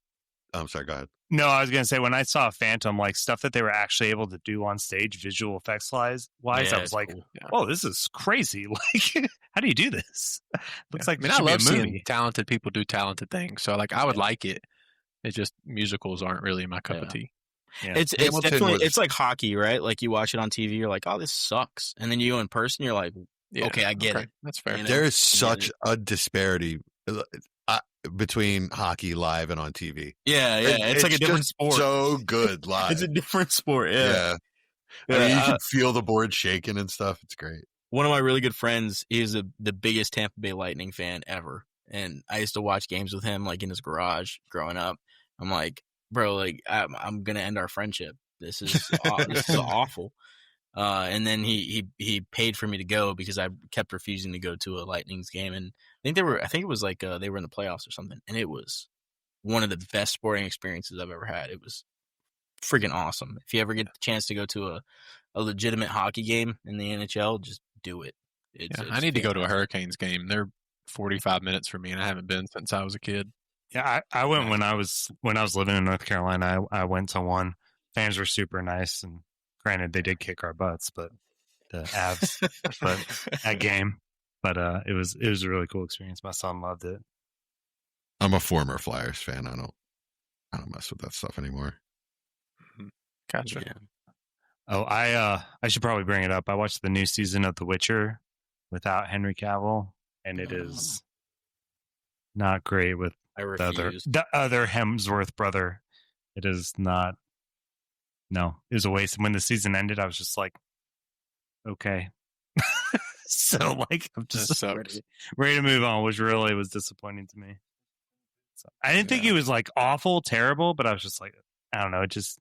[SPEAKER 2] I'm sorry. Go ahead.
[SPEAKER 4] No, I was gonna say when I saw Phantom, like stuff that they were actually able to do on stage, visual effects wise,
[SPEAKER 5] Yeah,
[SPEAKER 4] I
[SPEAKER 5] it's
[SPEAKER 4] was like,
[SPEAKER 5] cool.
[SPEAKER 4] "Oh, this is crazy! Like, how do you do this? Looks like
[SPEAKER 3] I mean,
[SPEAKER 4] this
[SPEAKER 3] I
[SPEAKER 4] should be
[SPEAKER 3] love
[SPEAKER 4] a
[SPEAKER 3] seeing
[SPEAKER 4] movie."
[SPEAKER 3] talented people do talented things. So like, I would like it. It's just musicals aren't really my cup of
[SPEAKER 5] Yeah.
[SPEAKER 3] tea.
[SPEAKER 4] Yeah.
[SPEAKER 5] It's
[SPEAKER 2] Hamilton
[SPEAKER 5] definitely
[SPEAKER 2] was-
[SPEAKER 5] it's like hockey, right? Like you watch it on TV, you're like, oh, this sucks, and then you go in person, you're like,
[SPEAKER 3] Yeah,
[SPEAKER 5] okay, I get it.
[SPEAKER 3] That's fair.
[SPEAKER 5] You know?
[SPEAKER 2] There is
[SPEAKER 5] I get
[SPEAKER 2] such
[SPEAKER 5] it.
[SPEAKER 2] a disparity between hockey live and on TV.
[SPEAKER 5] Yeah, yeah. It's like a different
[SPEAKER 2] just
[SPEAKER 5] sport.
[SPEAKER 2] So good live.
[SPEAKER 5] It's a different sport.
[SPEAKER 2] yeah. I mean,
[SPEAKER 5] Yeah,
[SPEAKER 2] you can feel the board shaking and stuff. It's great.
[SPEAKER 5] one of my really good friends, he's the biggest Tampa Bay Lightning fan ever, and I used to watch games with him like in his garage growing up. I'm like, bro, like I'm gonna end our friendship. This is this is awful. And then he paid for me to go because I kept refusing to go to a Lightning's game, and I think it was like they were in the playoffs or something, and it was one of the best sporting experiences I've ever had. It was freaking awesome. If you ever get the chance to go to a legitimate hockey game in the NHL, just do it. It's
[SPEAKER 3] I need to go to a
[SPEAKER 5] fantastic.
[SPEAKER 3] Hurricanes game. They're 45 minutes for me, and I haven't been since I was a kid.
[SPEAKER 4] Yeah, I went when I was living in North Carolina. I went to one. Fans were super nice, and granted, they did kick our butts, but the Avs, but that game. But it was a really cool experience. My son loved it.
[SPEAKER 2] I'm a former Flyers fan. I don't mess with that stuff anymore.
[SPEAKER 3] Gotcha.
[SPEAKER 5] Yeah.
[SPEAKER 4] Oh, I should probably bring it up. I watched the new season of The Witcher without Henry Cavill, and it is not great with
[SPEAKER 5] I
[SPEAKER 4] the
[SPEAKER 5] refuse.
[SPEAKER 4] other Hemsworth brother. It is not. No, it was a waste. When the season ended, I was just like, okay. So like, I'm just
[SPEAKER 3] That sucks.
[SPEAKER 4] ready to move on, which really was disappointing to me. So, I didn't think he was like awful, terrible, but I was just like, I don't know. It just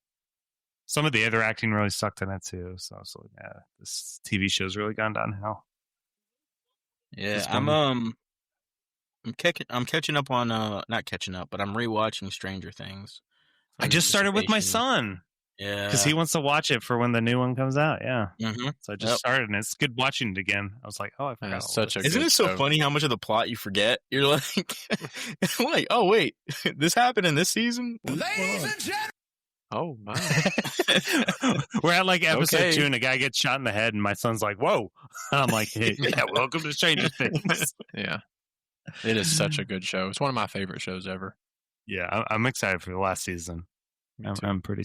[SPEAKER 4] some of the other acting really sucked in it too. So I was like, yeah, this TV show's really gone downhill.
[SPEAKER 5] Yeah,
[SPEAKER 4] It's
[SPEAKER 5] I'm
[SPEAKER 4] been-
[SPEAKER 5] I'm catching up on not catching up, but I'm rewatching Stranger Things.
[SPEAKER 4] I just started with my son
[SPEAKER 5] Yeah,
[SPEAKER 4] because he wants to watch it for when the new one comes out. Yeah.
[SPEAKER 5] hmm
[SPEAKER 4] So I just started, and it's good watching it again. I was like, oh, I forgot.
[SPEAKER 3] That's
[SPEAKER 4] all
[SPEAKER 3] such
[SPEAKER 4] this.
[SPEAKER 3] a
[SPEAKER 5] Isn't
[SPEAKER 3] good
[SPEAKER 5] it so
[SPEAKER 3] show.
[SPEAKER 5] funny how much of the plot you forget? You're like, like, oh wait, this happened in this season. What's going on?
[SPEAKER 3] Oh my!
[SPEAKER 4] We're at like episode
[SPEAKER 3] Okay.
[SPEAKER 4] 2, and a guy gets shot in the head, and my son's like, "Whoa!" And I'm like, "Hey, yeah, welcome to Stranger Things."
[SPEAKER 3] Yeah, it is such a good show. It's one of my favorite shows ever.
[SPEAKER 4] Yeah, I'm excited for the last season.
[SPEAKER 3] Me too.
[SPEAKER 4] I'm pretty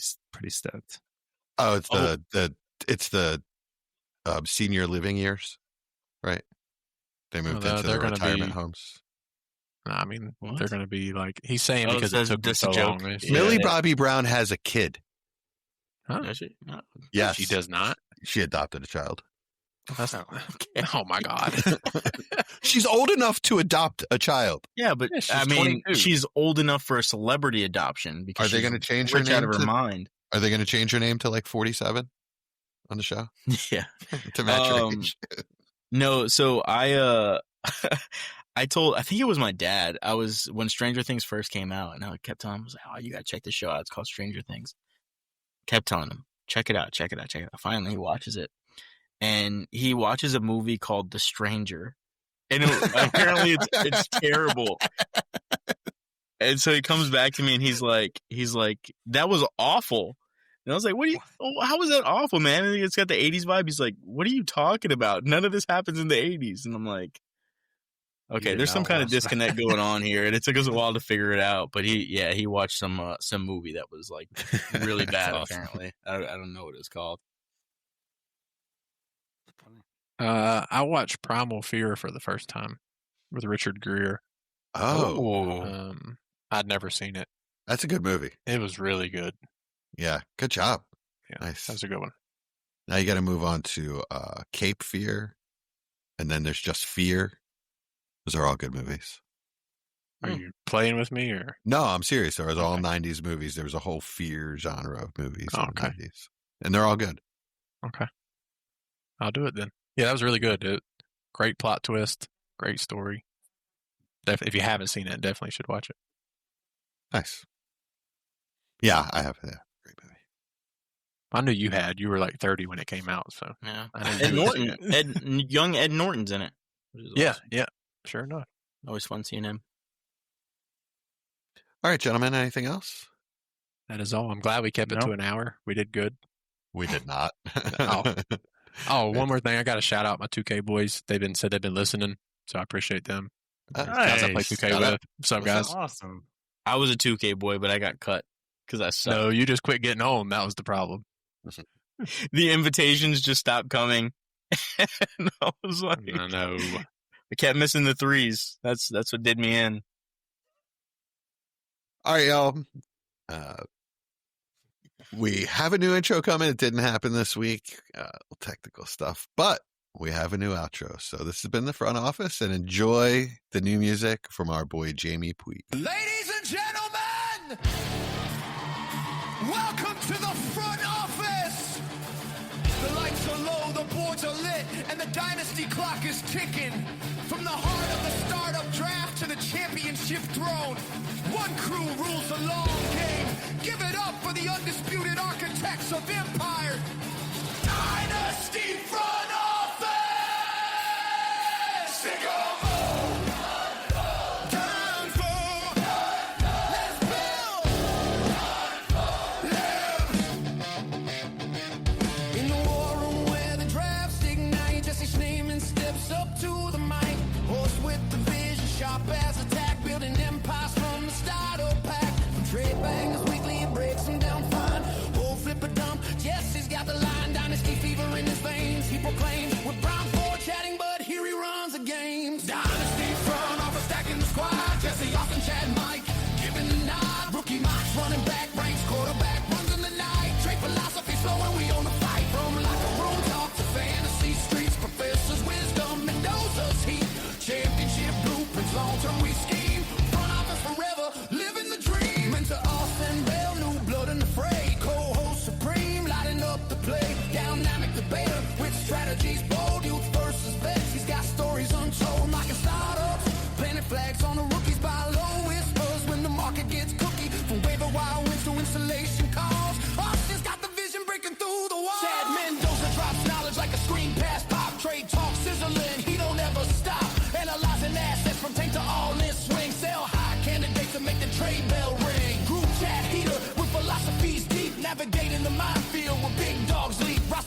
[SPEAKER 4] stoked.
[SPEAKER 2] Oh, it's the senior living years, right? They moved
[SPEAKER 3] Well,
[SPEAKER 2] into
[SPEAKER 3] they're
[SPEAKER 2] the
[SPEAKER 3] gonna
[SPEAKER 2] retirement
[SPEAKER 3] be-
[SPEAKER 2] homes.
[SPEAKER 3] I mean,
[SPEAKER 5] What?
[SPEAKER 3] they're going to be like he's saying
[SPEAKER 5] Oh,
[SPEAKER 3] because
[SPEAKER 5] so
[SPEAKER 3] it took them
[SPEAKER 5] that's a
[SPEAKER 3] so
[SPEAKER 5] joke.
[SPEAKER 3] long.
[SPEAKER 5] Yeah.
[SPEAKER 2] Millie Bobby Brown has a kid.
[SPEAKER 3] Huh?
[SPEAKER 5] Does she? No.
[SPEAKER 2] Yes,
[SPEAKER 3] She does not.
[SPEAKER 2] She adopted a child.
[SPEAKER 3] That's
[SPEAKER 5] Okay.
[SPEAKER 3] Oh my god!
[SPEAKER 2] She's old enough to adopt a child.
[SPEAKER 5] Yeah, but
[SPEAKER 3] Yeah, she's
[SPEAKER 5] I mean,
[SPEAKER 3] 22.
[SPEAKER 5] she's old enough for a celebrity adoption because
[SPEAKER 2] Are they
[SPEAKER 5] she's
[SPEAKER 2] going to change her
[SPEAKER 5] rich out
[SPEAKER 2] name?
[SPEAKER 5] of her mind.
[SPEAKER 2] Are they going to change her name to like 47 on the show
[SPEAKER 5] Yeah.
[SPEAKER 2] to match her
[SPEAKER 5] Um,
[SPEAKER 2] age?
[SPEAKER 5] No, so I I think it was my dad. When Stranger Things first came out, and I kept telling him, I was like, "Oh, you gotta check this show out. It's called Stranger Things." Kept telling him, check it out. Finally, he watches it, and he watches a movie called The Stranger, and apparently it's terrible. And so he comes back to me, and he's like, "That was awful." And I was like, how was that awful, man? And it's got the 80s vibe. He's like, what are you talking about? None of this happens in the 80s. And I'm like, okay,
[SPEAKER 3] did
[SPEAKER 5] there's some
[SPEAKER 3] not
[SPEAKER 5] kind of
[SPEAKER 3] watch that.
[SPEAKER 5] disconnect going on here. And it took us a while to figure it out. But he watched some movie that was like really bad,
[SPEAKER 2] That's awesome.
[SPEAKER 5] apparently. I don't know what it's called.
[SPEAKER 3] I watched Primal Fear for the first time with Richard Gere.
[SPEAKER 2] Oh,
[SPEAKER 3] I'd never seen it.
[SPEAKER 2] that's a good movie.
[SPEAKER 3] It was really good.
[SPEAKER 2] Yeah, good job.
[SPEAKER 3] Yeah,
[SPEAKER 2] Nice.
[SPEAKER 3] that was a good one.
[SPEAKER 2] Now you got to move on to Cape Fear, and then there's just Fear. Those are all good movies.
[SPEAKER 3] Are you playing with me or?
[SPEAKER 2] No, I'm serious. There was all
[SPEAKER 3] Okay.
[SPEAKER 2] 90s movies. There was a whole fear genre of movies in the
[SPEAKER 3] Okay.
[SPEAKER 2] 90s. And they're all good.
[SPEAKER 3] Okay, I'll do it then. Yeah, that was really good. Great plot twist. Great story. If you haven't seen it, definitely should watch it.
[SPEAKER 2] Nice. Yeah, I have. Yeah, great movie.
[SPEAKER 3] I knew you had. You were like 30 when it came out, so
[SPEAKER 5] Yeah.
[SPEAKER 3] I didn't
[SPEAKER 5] Ed
[SPEAKER 3] do it.
[SPEAKER 5] Norton. Young Ed Norton's in it. Which is
[SPEAKER 3] Yeah,
[SPEAKER 5] awesome.
[SPEAKER 3] yeah, sure enough.
[SPEAKER 5] Always fun seeing him.
[SPEAKER 2] All right, gentlemen, anything else?
[SPEAKER 3] That is all. I'm glad we kept it
[SPEAKER 4] No.
[SPEAKER 3] to an hour. We did good.
[SPEAKER 2] We did not.
[SPEAKER 3] Oh, one more thing. I got to shout out my 2K boys. They've been listening, so I appreciate them. Guys I play
[SPEAKER 4] Nice.
[SPEAKER 3] 2K
[SPEAKER 2] Shout
[SPEAKER 3] with.
[SPEAKER 2] out.
[SPEAKER 3] What's up,
[SPEAKER 2] What's
[SPEAKER 3] guys?
[SPEAKER 4] Awesome.
[SPEAKER 5] I was a 2K boy, but I got cut because I sucked.
[SPEAKER 3] No, you just quit getting home. That was the problem.
[SPEAKER 5] The invitations just stopped coming. And I was like,
[SPEAKER 3] I know.
[SPEAKER 5] I kept missing the threes. That's what did me in.
[SPEAKER 2] All right, y'all. We have a new intro coming. It didn't happen this week. Technical stuff, but we have a new outro. So this has been the front office, and enjoy the new music from our boy Jamie Puig.
[SPEAKER 1] Ladies and gentlemen, welcome to the front office. The lights are low, the boards are lit, and the Dynasty clock is ticking. From the heart of the startup draft to the championship throne, one crew rules the long game. Give it up for the undisputed architects of empire. Dynasty front office! Sing 'em all. Time for let's build. In the war room where the drafts ignite, Jesse's Schneeman steps up to the mic. Horse with the vision, sharp as attack, building empires from the starter pack. From trade bangers weekly, it breaks them down fine. Oh, flip a dump, Jesse's got the line. Dynasty fever in his veins, he proclaims. With Brown Ford chatting, but here he runs the games. Dynasty front office stacking the squad. Jesse Austin, Chad, Mike, giving the nod. Rookie Mox running back, ranks quarterback, runs in the night. Trade philosophy flowing, we own the fight. From locker room talk to fantasy streets, professors' wisdom, Mendoza's heat. Championship blueprints, long-term we scheme. Front office forever, living the dream. Mentor Austin Bell, new blood in the fray. Co-host supreme, lighting up the play. Dynamic debater with strategies bold. Youth versus vets, he's got stories untold. Knocking startups, planting flags on the rookies by low whispers. When the market gets cookie, from waiver wire wins to installation calls. Austin's got the vision breaking through the wall. Chad Mendoza drops knowledge like a screen pass pop. Trade talk sizzling, he don't ever stop. Analyzing assets from tank to all in swing. Sell high candidates to make the trade bell ring. Group chat heater with philosophies deep.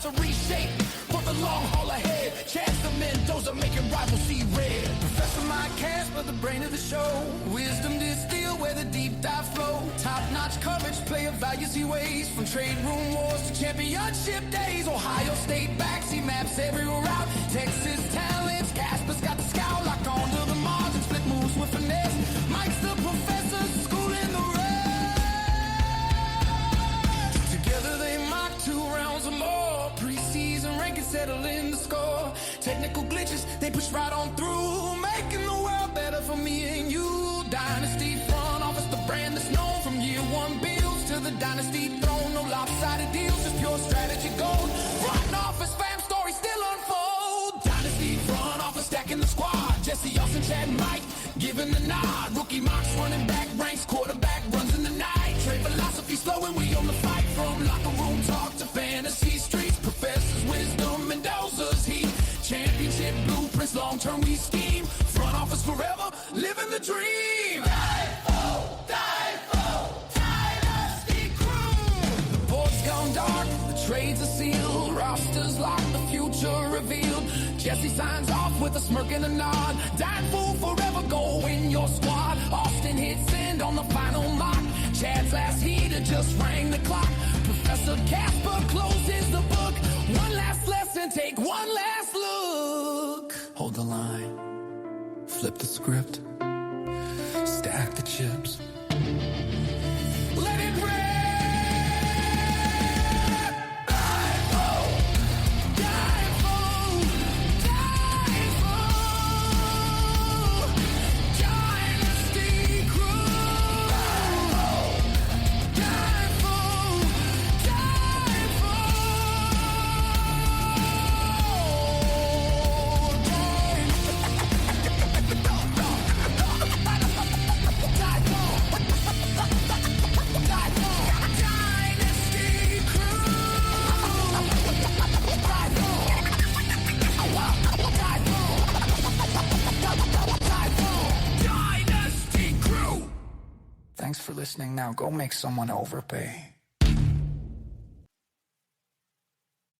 [SPEAKER 1] to reshape for the long haul ahead. Chance the Mendoza making rivals see red. Professor Mike Casper, the brain of the show. Wisdom distilled where the deep dive flow. Top-notch coverage, player values he weighs. From trade room wars to championship days. Ohio State backs, he maps every route. Texas talents, Casper's got the scout locked onto the margin. Split moves with finesse. Mike's the professor, schooling the rest. Together they mock 2 rounds or more. Preseason ranking settle in the score. Technical glitches, they push right on through. Making the world better for me and you. Dynasty front office, the brand that's known from year 1 builds to the Dynasty throne. No lopsided deals, just pure strategy gold. Front office, fam story still unfold. Dynasty front office, stacking the squad. Jesse Austin, Chad, Mike, giving the nod. Rookie mocks, running back ranks, quarterback runs in the night. Trade philosophy's flowing, we on the fight. From locker room talk to fantasy streets. Professors, wisdom, Mendoza's heat. Championship blueprints, long term we scheme. Front office forever, living the dream. Dynasty crew. The board's gone dark, the trades are sealed. Rosters locked, the future revealed. Jesse signs off with a smirk and a nod. Dying fool forever, go in your squad. Austin hits end on the final mock. Chad's last heater just rang the clock. Professor Casper closes the book. One last lesson, take one last look. Hold the line, flip the script, stack the chips. Let it rip! Dynasty crew. Thanks for listening. Now go make someone overpay.